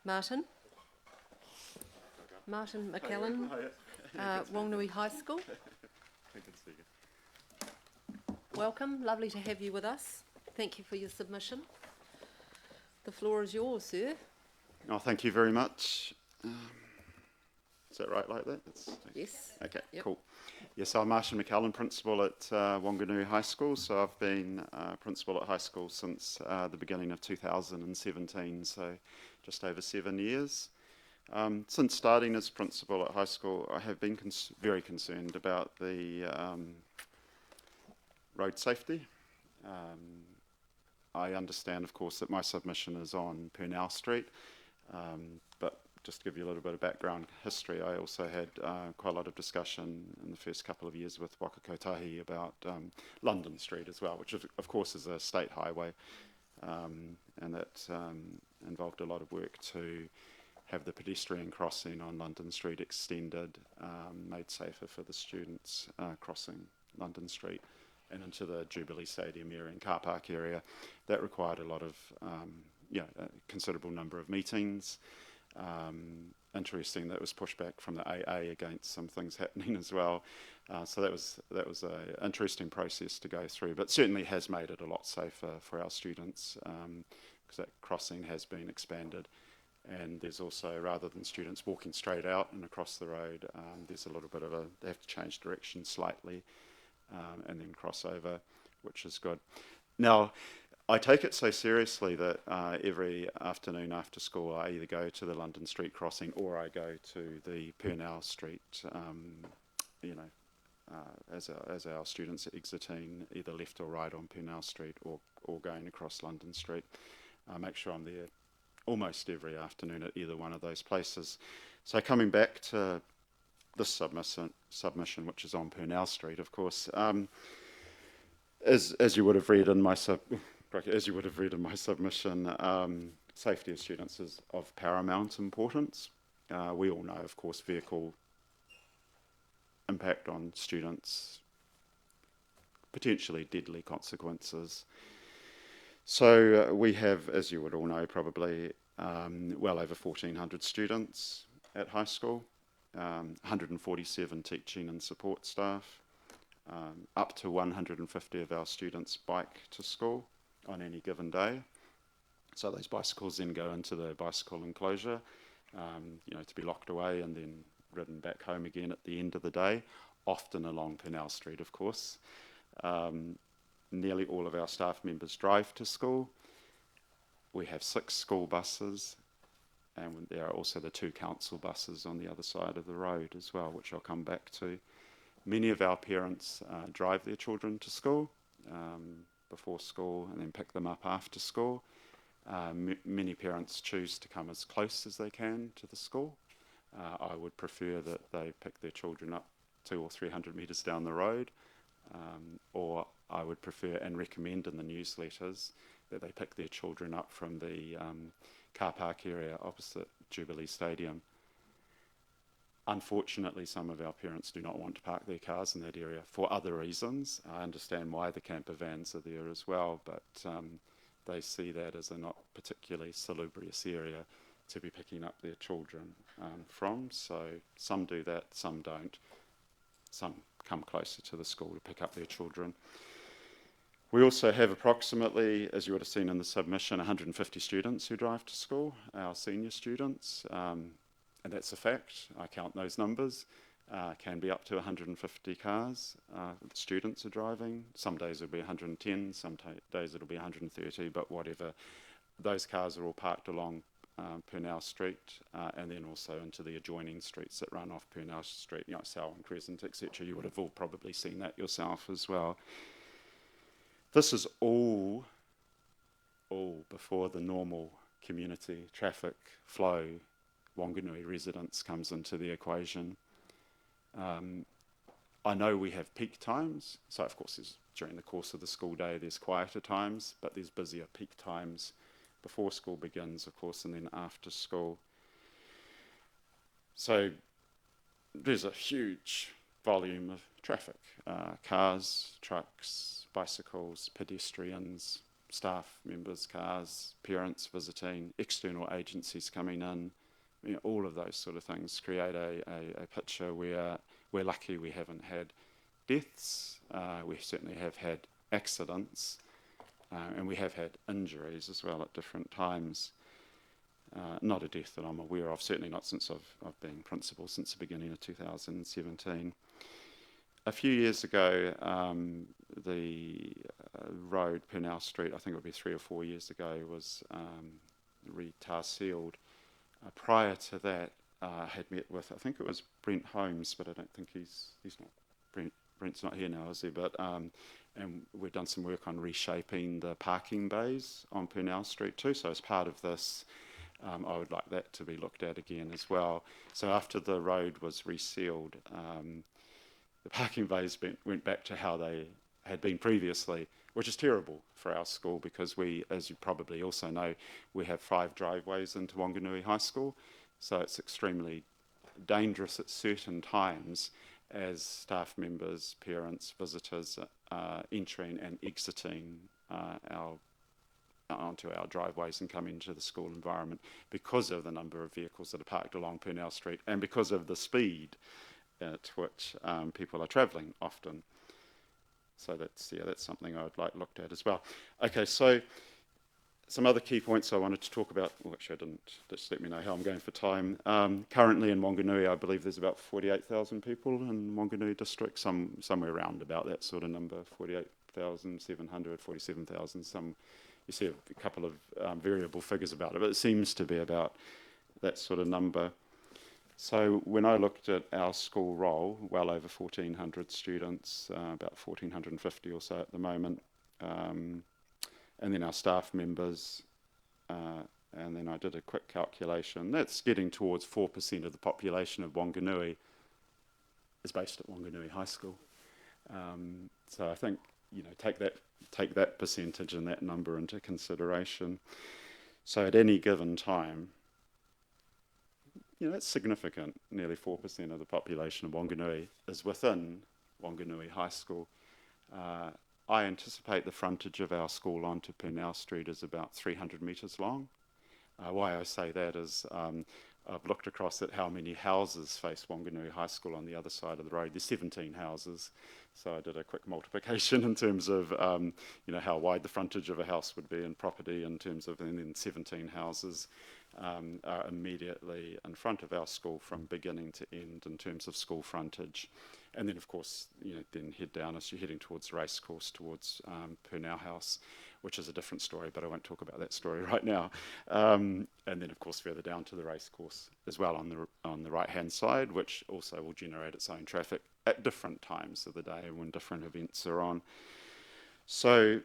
Martin? Martin McKellen, Whanganui High School. Welcome, lovely to have you with us. Thank you for your submission. The floor is yours, sir. Oh, thank you very much. Is that right like that? Yes. Okay, Yep. cool. Yes, I'm Martin McKellen, principal at Whanganui High School. So I've been principal at high school since the beginning of 2017, so just over 7 years. Since starting as principal at high school, I have been very concerned about the road safety. I understand, of course, that my submission is on Purnell Street, but just to give you a little bit of background history, I also had quite a lot of discussion in the first couple of years with Wakakotahi about London Street as well, which of course is a state highway, and that involved a lot of work to have the pedestrian crossing on London Street extended, made safer for the students crossing London Street and into the Jubilee Stadium area and car park area. That required a lot of, a considerable number of meetings. Interesting that it was pushed back from the AA against some things happening as well. So that was an interesting process to go through, but certainly has made it a lot safer for our students because that crossing has been expanded. And there's also, rather than students walking straight out and across the road, there's a little bit of they have to change direction slightly and then cross over, which is good. Now, I take it so seriously that every afternoon after school I either go to the London Street crossing or I go to the Purnell Street, as our students are exiting either left or right on Purnell Street or going across London Street. I make sure I'm there almost every afternoon at either one of those places. So coming back to this submission, which is on Purnell Street, of course, as you would have read in my submission, safety of students is of paramount importance. We all know, of course, vehicle impact on students, potentially deadly consequences. So we have, as you would all know probably, well over 1,400 students at high school, 147 teaching and support staff, up to 150 of our students bike to school on any given day. So those bicycles then go into the bicycle enclosure, to be locked away and then ridden back home again at the end of the day, often along Purnell Street, of course. Nearly all of our staff members drive to school. We have 6 school buses, and there are also the 2 council buses on the other side of the road as well, which I'll come back to. Many of our parents drive their children to school before school and then pick them up after school. Many parents choose to come as close as they can to the school. I would prefer that they pick their children up 200 or 300 metres down the road, or I would prefer and recommend in the newsletters that they pick their children up from the car park area opposite Jubilee Stadium. Unfortunately, some of our parents do not want to park their cars in that area for other reasons. I understand why the camper vans are there as well, but they see that as a not particularly salubrious area to be picking up their children from. So some do that, some don't. Some come closer to the school to pick up their children. We also have approximately, as you would have seen in the submission, 150 students who drive to school, our senior students, and that's a fact. I count those numbers. Can be up to 150 cars students are driving. Some days it'll be 110, some days it'll be 130, but whatever. Those cars are all parked along Purnell Street and then also into the adjoining streets that run off Purnell Street, Selwyn Crescent, etc. You would have all probably seen that yourself as well. This is all before the normal community traffic flow, Whanganui residents comes into the equation. I know we have peak times, so of course during the course of the school day there's quieter times, but there's busier peak times before school begins, of course, and then after school. So there's a huge volume of traffic, cars, trucks, bicycles, pedestrians, staff members' cars, parents visiting, external agencies coming in, all of those sort of things create a picture where we're lucky we haven't had deaths. We certainly have had accidents, and we have had injuries as well at different times. Not a death that I'm aware of, certainly not since I've been principal, since the beginning of 2017. A few years ago, the road, Purnell Street, I think it would be 3 or 4 years ago, was re-tar sealed. Prior to that, I had met with, I think it was Brent Holmes, but I don't think he's not, Brent's not here now, is he? But, and we've done some work on reshaping the parking bays on Purnell Street too, so as part of this, I would like that to be looked at again as well. So after the road was resealed, the parking bays went back to how they had been previously, which is terrible for our school because we, as you probably also know, we have 5 driveways into Wanganui High School, so it's extremely dangerous at certain times as staff members, parents, visitors entering and exiting onto our driveways and coming into the school environment because of the number of vehicles that are parked along Purnell Street and because of the speed at which people are travelling often. So that's something I would like looked at as well. Okay, so some other key points I wanted to talk about. Well, actually, I didn't. Just let me know how I'm going for time. Currently in Wanganui, I believe there's about 48,000 people in Wanganui district, somewhere around about that sort of number, 48,700, 47,000. You see a couple of variable figures about it, but it seems to be about that sort of number. So when I looked at our school roll, well over 1,400 students, about 1,450 or so at the moment, and then our staff members, and then I did a quick calculation. That's getting towards 4% of the population of Wanganui is based at Wanganui High School. So I think, take that percentage and that number into consideration. So at any given time, that's significant. Nearly 4% of the population of Wanganui is within Wanganui High School. I anticipate the frontage of our school onto Purnell Street is about 300 metres long. Why I say that is I've looked across at how many houses face Wanganui High School on the other side of the road. There's 17 houses. So I did a quick multiplication in terms of how wide the frontage of a house would be in property in terms of, and then 17 houses are immediately in front of our school from beginning to end in terms of school frontage. And then, of course, then head down as you're heading towards the racecourse, towards Purnell House, which is a different story, but I won't talk about that story right now. And then, of course, further down to the racecourse as well on the right-hand side, which also will generate its own traffic at different times of the day when different events are on. So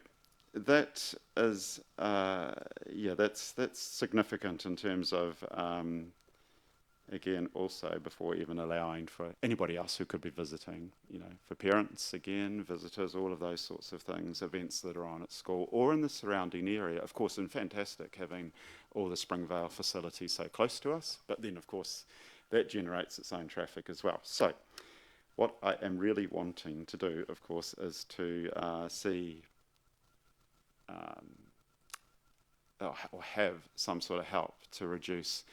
that is, that's significant in terms of, again, also before even allowing for anybody else who could be visiting, for parents, again, visitors, all of those sorts of things, events that are on at school or in the surrounding area. Of course, and fantastic having all the Springvale facilities so close to us, but then, of course, that generates its own traffic as well. So what I am really wanting to do, of course, is to see or have some sort of help to reduce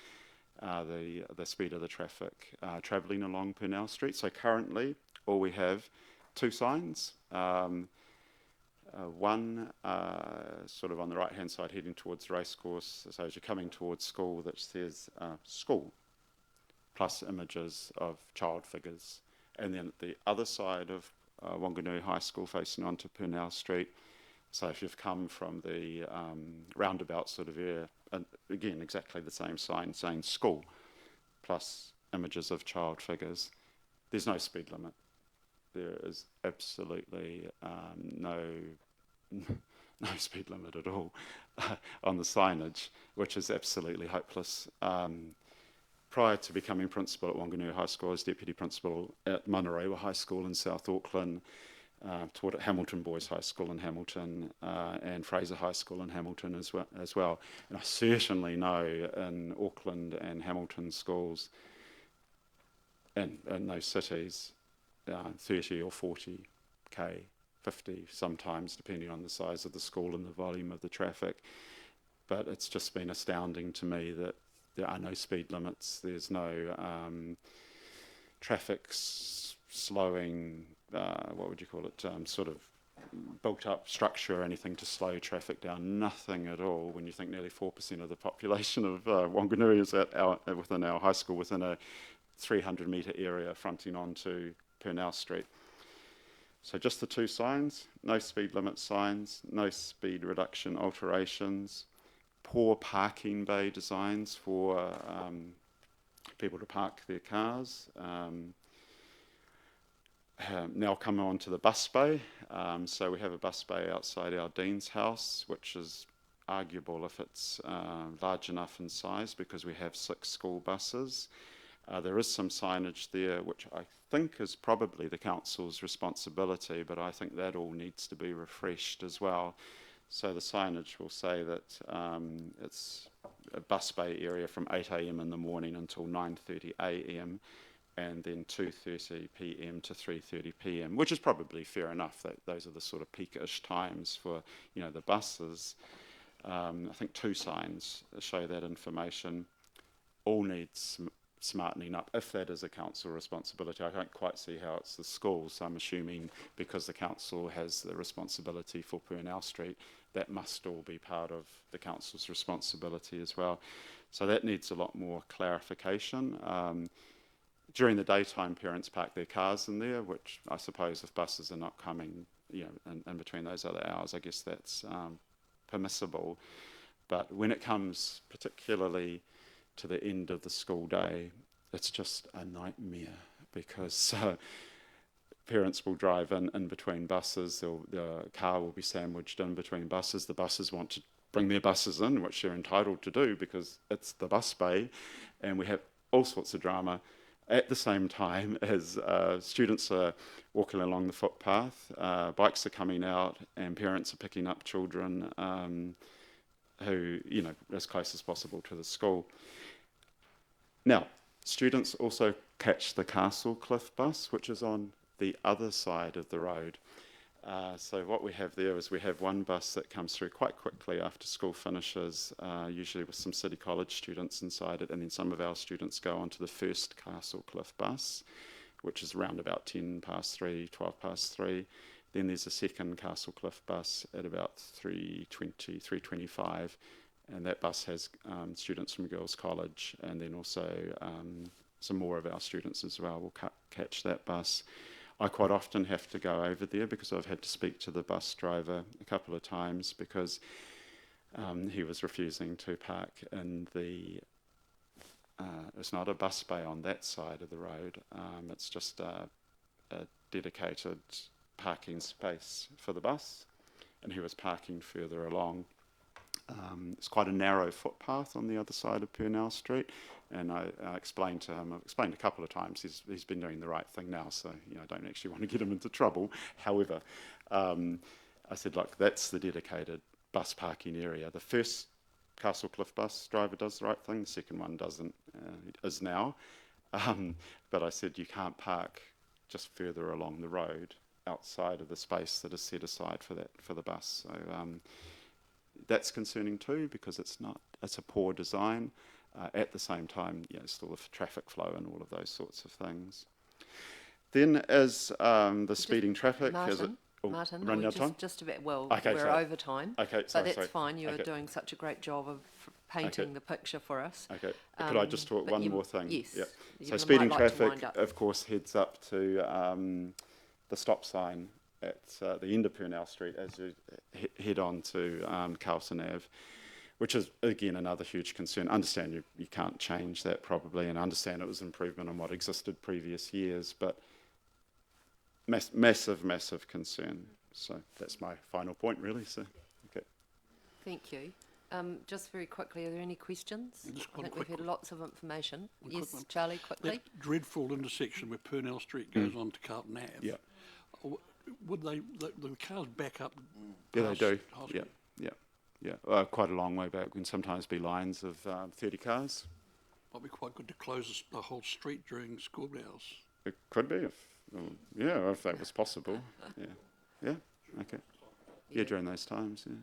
the speed of the traffic travelling along Purnell Street. So currently, all we have 2 signs. One sort of on the right-hand side heading towards the racecourse, so as you're coming towards school, that says school, plus images of child figures. And then at the other side of Wanganui High School facing onto Purnell Street, so if you've come from the roundabout sort of area, again, exactly the same sign saying school, plus images of child figures. There's no speed limit. There is absolutely no speed limit at all on the signage, which is absolutely hopeless. Prior to becoming principal at Wanganui High School, I was deputy principal at Manarewa High School in South Auckland, taught at Hamilton Boys High School in Hamilton and Fraser High School in Hamilton as well. And I certainly know in Auckland and Hamilton schools in those cities, 30 or 40k 50 sometimes, depending on the size of the school and the volume of the traffic. But it's just been astounding to me that there are no speed limits. There's no traffic slowing, what would you call it, sort of built up structure or anything to slow traffic down. Nothing at all when you think nearly 4% of the population of Wanganui is within our high school, within a 300 metre area fronting onto Purnell Street. So just the two signs, no speed limit signs, no speed reduction alterations, poor parking bay designs for people to park their cars. Now come on to the bus bay. So we have a bus bay outside our Dean's house, which is arguable if it's large enough in size because we have 6 school buses. There is some signage there, which I think is probably the council's responsibility, but I think that all needs to be refreshed as well. So the signage will say that it's a bus bay area from 8 a.m. in the morning until 9:30 a.m. and then 2:30 p.m. to 3:30 p.m., which is probably fair enough. That those are the sort of peakish times for, you know, the buses. I think 2 signs show that information. All needs smartening up, if that is a council responsibility. I don't quite see how it's the school, so I'm assuming because the council has the responsibility for Purnell Street, that must all be part of the council's responsibility as well. So that needs a lot more clarification. During the daytime, parents park their cars in there, which I suppose if buses are not coming, you know, in between those other hours, I guess that's permissible. But when it comes particularly to the end of the school day, it's just a nightmare because parents will drive in between buses. The car will be sandwiched in between buses. The buses want to bring their buses in, which they're entitled to do because it's the bus bay, and we have all sorts of drama at the same time as students are walking along the footpath, bikes are coming out, and parents are picking up children who, you know, as close as possible to the school. Now, students also catch the Castle Cliff bus, which is on the other side of the road. So what we have there is we have one bus that comes through quite quickly after school finishes, usually with some City College students inside it, and then some of our students go onto the first Castle Cliff bus, which is around about 10 past 3, 12 past 3. Then there's a second Castle Cliff bus at about 3:20, 3:25, and that bus has students from Girls College, and then also some more of our students as well will catch that bus. I quite often have to go over there because I've had to speak to the bus driver a couple of times because he was refusing to park in the, it's not a bus bay on that side of the road, it's just a dedicated parking space for the bus, and he was parking further along. It's quite a narrow footpath on the other side of Purnell Street, and I explained to him, I've explained a couple of times, he's been doing the right thing now, so you know, I don't actually want to get him into trouble. However, I said, look, that's the dedicated bus parking area. The first Castle Cliff bus driver does the right thing, the second one doesn't, is now. But I said, you can't park just further along the road outside of the space that is set aside for the bus. So that's concerning too, because it's a poor design. At the same time, you know, still the traffic flow and all of those sorts of things. Then as the speeding traffic, Martin, running out of time? just about, well, okay, we're over time. Okay, but that's fine. You are okay. doing such a great job of painting the picture for us. Okay, could I just talk one more thing? Yes. Yep. You So might speeding like to traffic, wind up. of course, heads up to the stop sign at the end of Purnell Street as you head on to Carlton Ave, which is, again, another huge concern. Understand you can't change that probably, and understand it was improvement on what existed previous years, but massive concern. So that's my final point, really. So, okay. Thank you. Just very quickly, are there any questions? I think we've had lots of information. Yes, Charlie, quickly. That dreadful intersection where Purnell Street goes on to Carlton Ave. Yeah. Would the cars back up? Yeah, they do. Yeah. Quite a long way back. Can sometimes be lines of 30 cars. Might be quite good to close the whole street during school hours. It could be, if that was possible. Yeah. Okay. Yeah, during those times, yeah.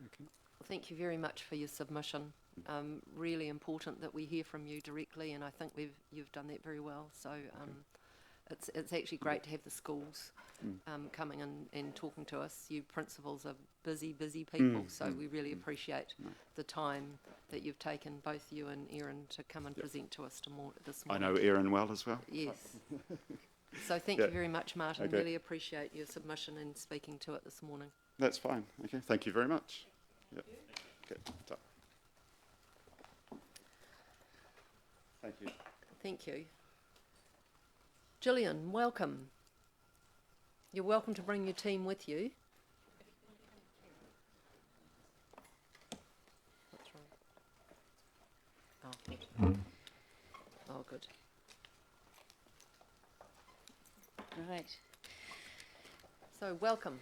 Okay. Well, thank you very much for your submission. Really important that we hear from you directly, and I think you've done that very well. So it's actually great to have the schools coming in and talking to us. You principals are busy people, so we really appreciate the time that you've taken, both you and Erin, to come and present to us this I morning. know Erin well as well. Yes. So thank you very much, Martin. Okay. Really appreciate your submission and speaking to it this morning. That's fine. Okay, thank you very much. Yep. Okay. Ta. Thank you. Thank you. Gillian, welcome. You're welcome to bring your team with you. What's wrong? Oh, good. Right. So welcome.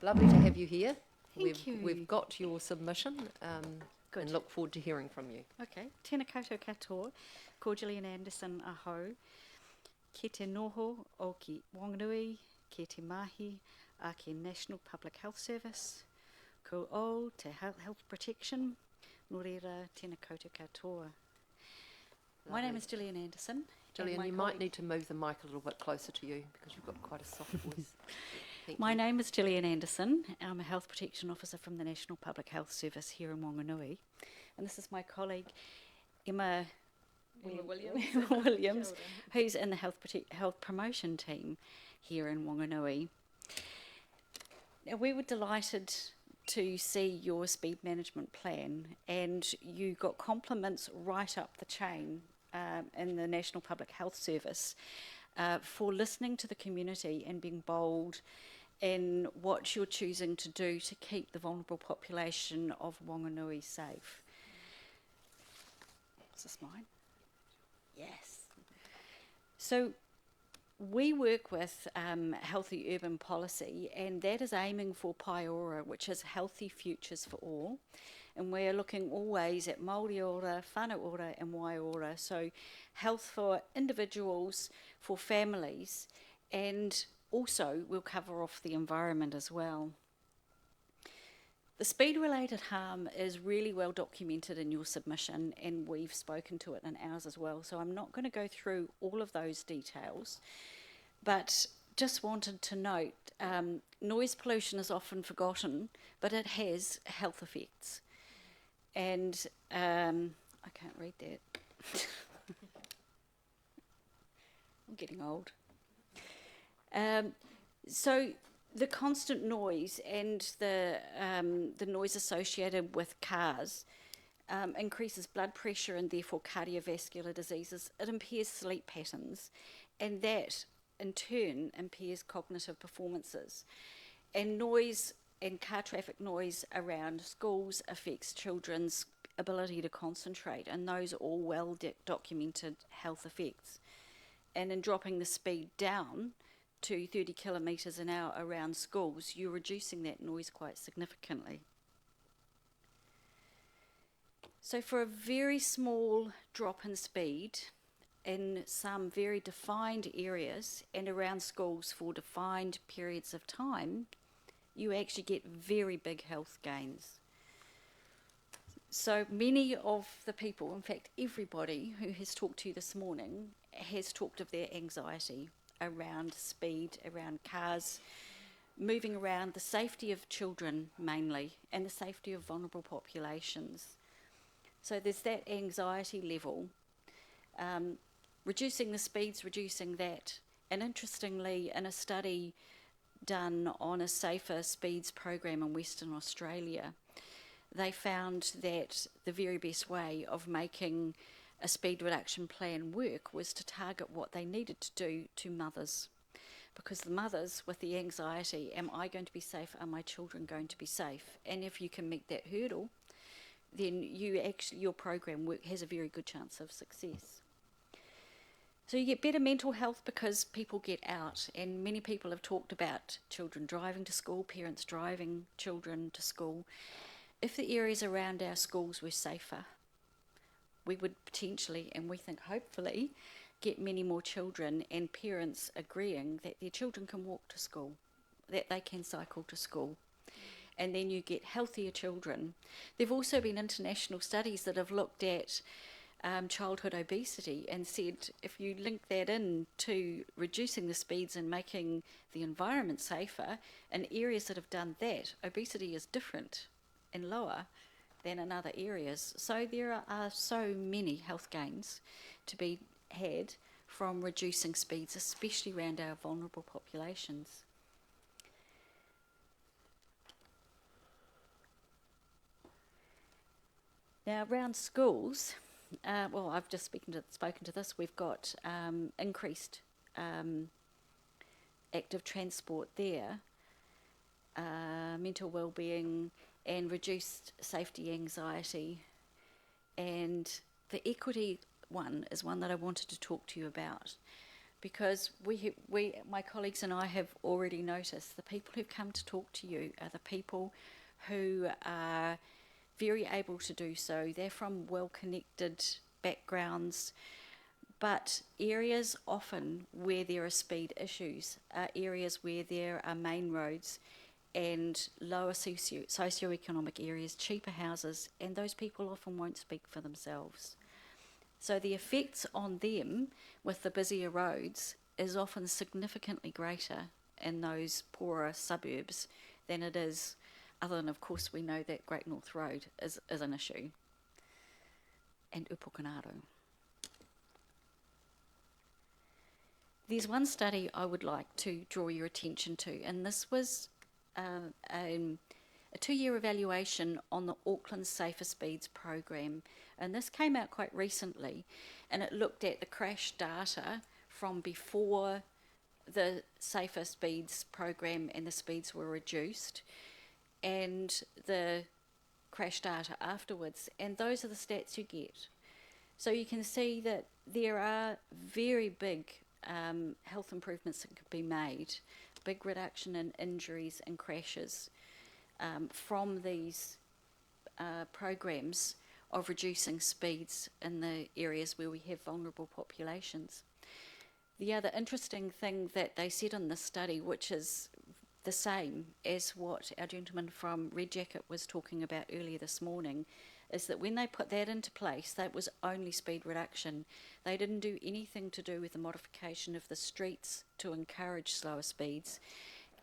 Lovely to have you here. Thank you. We've got your submission Good. and look forward to hearing from you. Okay, tēnā koutou katoa, ko Gillian Anderson aho, ki te noho o ki Wanganui, ki te mahi a ki National Public Health Service, ko o te health protection, nō reira tēnā koutou katoa. My name is Gillian Anderson. Gillian, you might need to move the mic a little bit closer to you because you've got quite a soft voice. My name is Gillian Anderson. I'm a Health Protection Officer from the National Public Health Service here in Wanganui. And this is my colleague, Emma Williams, who's in the health promotion team here in Wanganui. Now, we were delighted to see your speed management plan, and you got compliments right up the chain in the National Public Health Service for listening to the community and being bold in what you're choosing to do to keep the vulnerable population of Wanganui safe. Is this mine? Yes. So we work with Healthy Urban Policy, and that is aiming for Paiora, which is Healthy Futures for All. And we're looking always at Māori ora, whānau ora and waiora, so health for individuals, for families, and also we'll cover off the environment as well. The speed-related harm is really well documented in your submission, and we've spoken to it in ours as well, so I'm not going to go through all of those details, but just wanted to note, noise pollution is often forgotten, but it has health effects. And I can't read that. I'm getting old. So the constant noise and the noise associated with cars increases blood pressure and therefore cardiovascular diseases. It impairs sleep patterns, and that in turn impairs cognitive performances. And noise and car traffic noise around schools affects children's ability to concentrate, and those are all well documented health effects. And in dropping the speed down to 30 kilometres an hour around schools, you're reducing that noise quite significantly. So for a very small drop in speed in some very defined areas and around schools for defined periods of time, you actually get very big health gains. So many of the people, in fact everybody who has talked to you this morning, has talked of their anxiety around speed, around cars, moving around, the safety of children mainly, and the safety of vulnerable populations. So there's that anxiety level. Reducing the speeds, reducing that. And interestingly, in a study done on a safer speeds program in Western Australia, they found that the very best way of making a speed reduction plan work was to target what they needed to do to mothers. Because the mothers with the anxiety, am I going to be safe? Are my children going to be safe? And if you can meet that hurdle, then your program has a very good chance of success. So you get better mental health because people get out, and many people have talked about children driving to school, parents driving children to school. If the areas around our schools were safer, we would potentially, and we think hopefully, get many more children and parents agreeing that their children can walk to school that they can cycle to school. And then you get healthier children. There have also been international studies that have looked at childhood obesity and said if you link that in to reducing the speeds and making the environment safer, in areas that have done that, obesity is different and lower than in other areas. So there are so many health gains to be had from reducing speeds, especially around our vulnerable populations. Now, around schools, well, I've just spoken to this. We've got increased active transport there, mental well-being, and reduced safety anxiety. And the equity one is one that I wanted to talk to you about, because my colleagues and I have already noticed the people who've come to talk to you are the people who are very able to do so. They're from well-connected backgrounds, but areas often where there are speed issues are areas where there are main roads and lower socioeconomic areas, cheaper houses, and those people often won't speak for themselves. So the effects on them with the busier roads is often significantly greater in those poorer suburbs than it is, other than, of course, we know that Great North Road is an issue, and Upukanaro. There's one study I would like to draw your attention to, and this was a 2-year evaluation on the Auckland Safer Speeds program, and this came out quite recently, and it looked at the crash data from before the Safer Speeds program and the speeds were reduced, and the crash data afterwards, and those are the stats you get. So you can see that there are very big health improvements that could be made, big reduction in injuries and crashes from these programs of reducing speeds in the areas where we have vulnerable populations. The other interesting thing that they said in this study, which is the same as what our gentleman from Red Jacket was talking about earlier this morning, is that when they put that into place, that was only speed reduction. They didn't do anything to do with the modification of the streets to encourage slower speeds,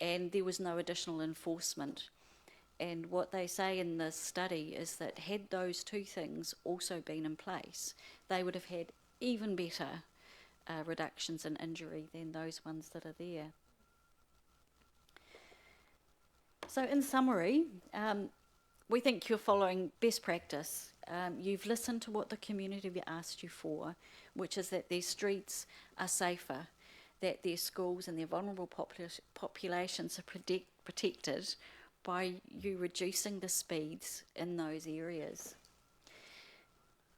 and there was no additional enforcement. And what they say in this study is that had those two things also been in place, they would have had even better reductions in injury than those ones that are there. So in summary, we think you're following best practice. You've listened to what the community asked you for, which is that their streets are safer, that their schools and their vulnerable populations are protected by you reducing the speeds in those areas.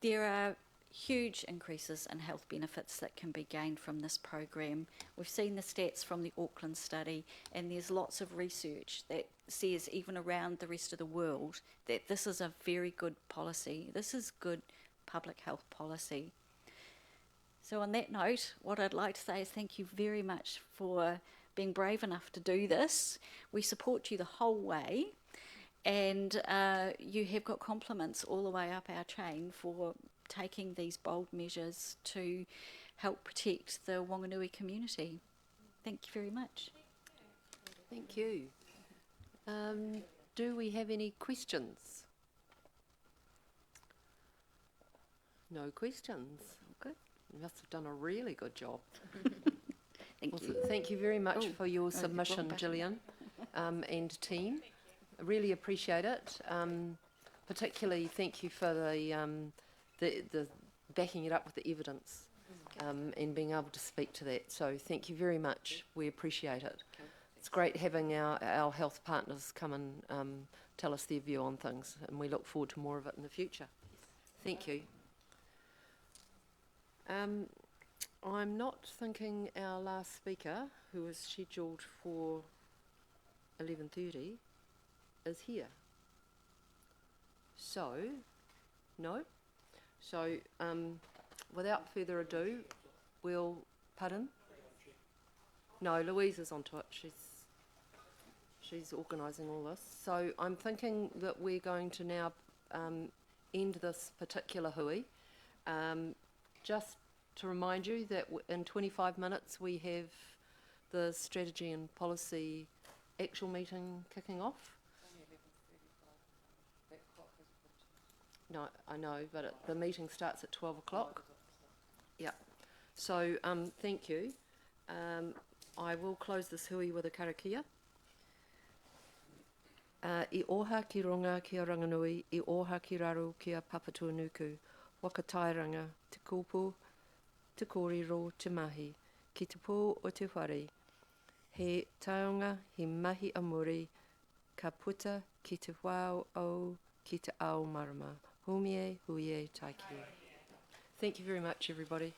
There are huge increases in health benefits that can be gained from this program. We've seen the stats from the Auckland study, and there's lots of research that says, even around the rest of the world, that this is a very good policy. This is good public health policy. So on that note, what I'd like to say is thank you very much for being brave enough to do this. We support you the whole way, and you have got compliments all the way up our chain for taking these bold measures to help protect the Whanganui community. Thank you very much. Thank you. Do we have any questions? No questions. Good. You must have done a really good job. Thank you. Thank you very much for your you've submission, gone back. Gillian, and team. I really appreciate it. Particularly, thank you for the backing it up with the evidence and being able to speak to that. So thank you very much. We appreciate it. It's great having our health partners come and tell us their view on things, and we look forward to more of it in the future. Thank you. I'm not thinking our last speaker, who is scheduled for 11:30, is here. So, no. So, without further ado, we'll... Pardon? No, Louise is onto it. She's organising all this. So I'm thinking that we're going to now end this particular hui. Just to remind you that in 25 minutes we have the strategy and policy actual meeting kicking off. No, I know, but the meeting starts at 12 o'clock. Yeah. So thank you. I will close this hui with a karakia. I oha ki ronga ki a ranganui, I oha ki raro ki a papatuanuku, wakatairanga, te kōpū, te kōrero, te mahi, ki te pō o te whare. He taonga, he mahi amuri, ka puta ki te whao au, ki te ao marama. Humie, huie, taiki. Thank you very much, everybody.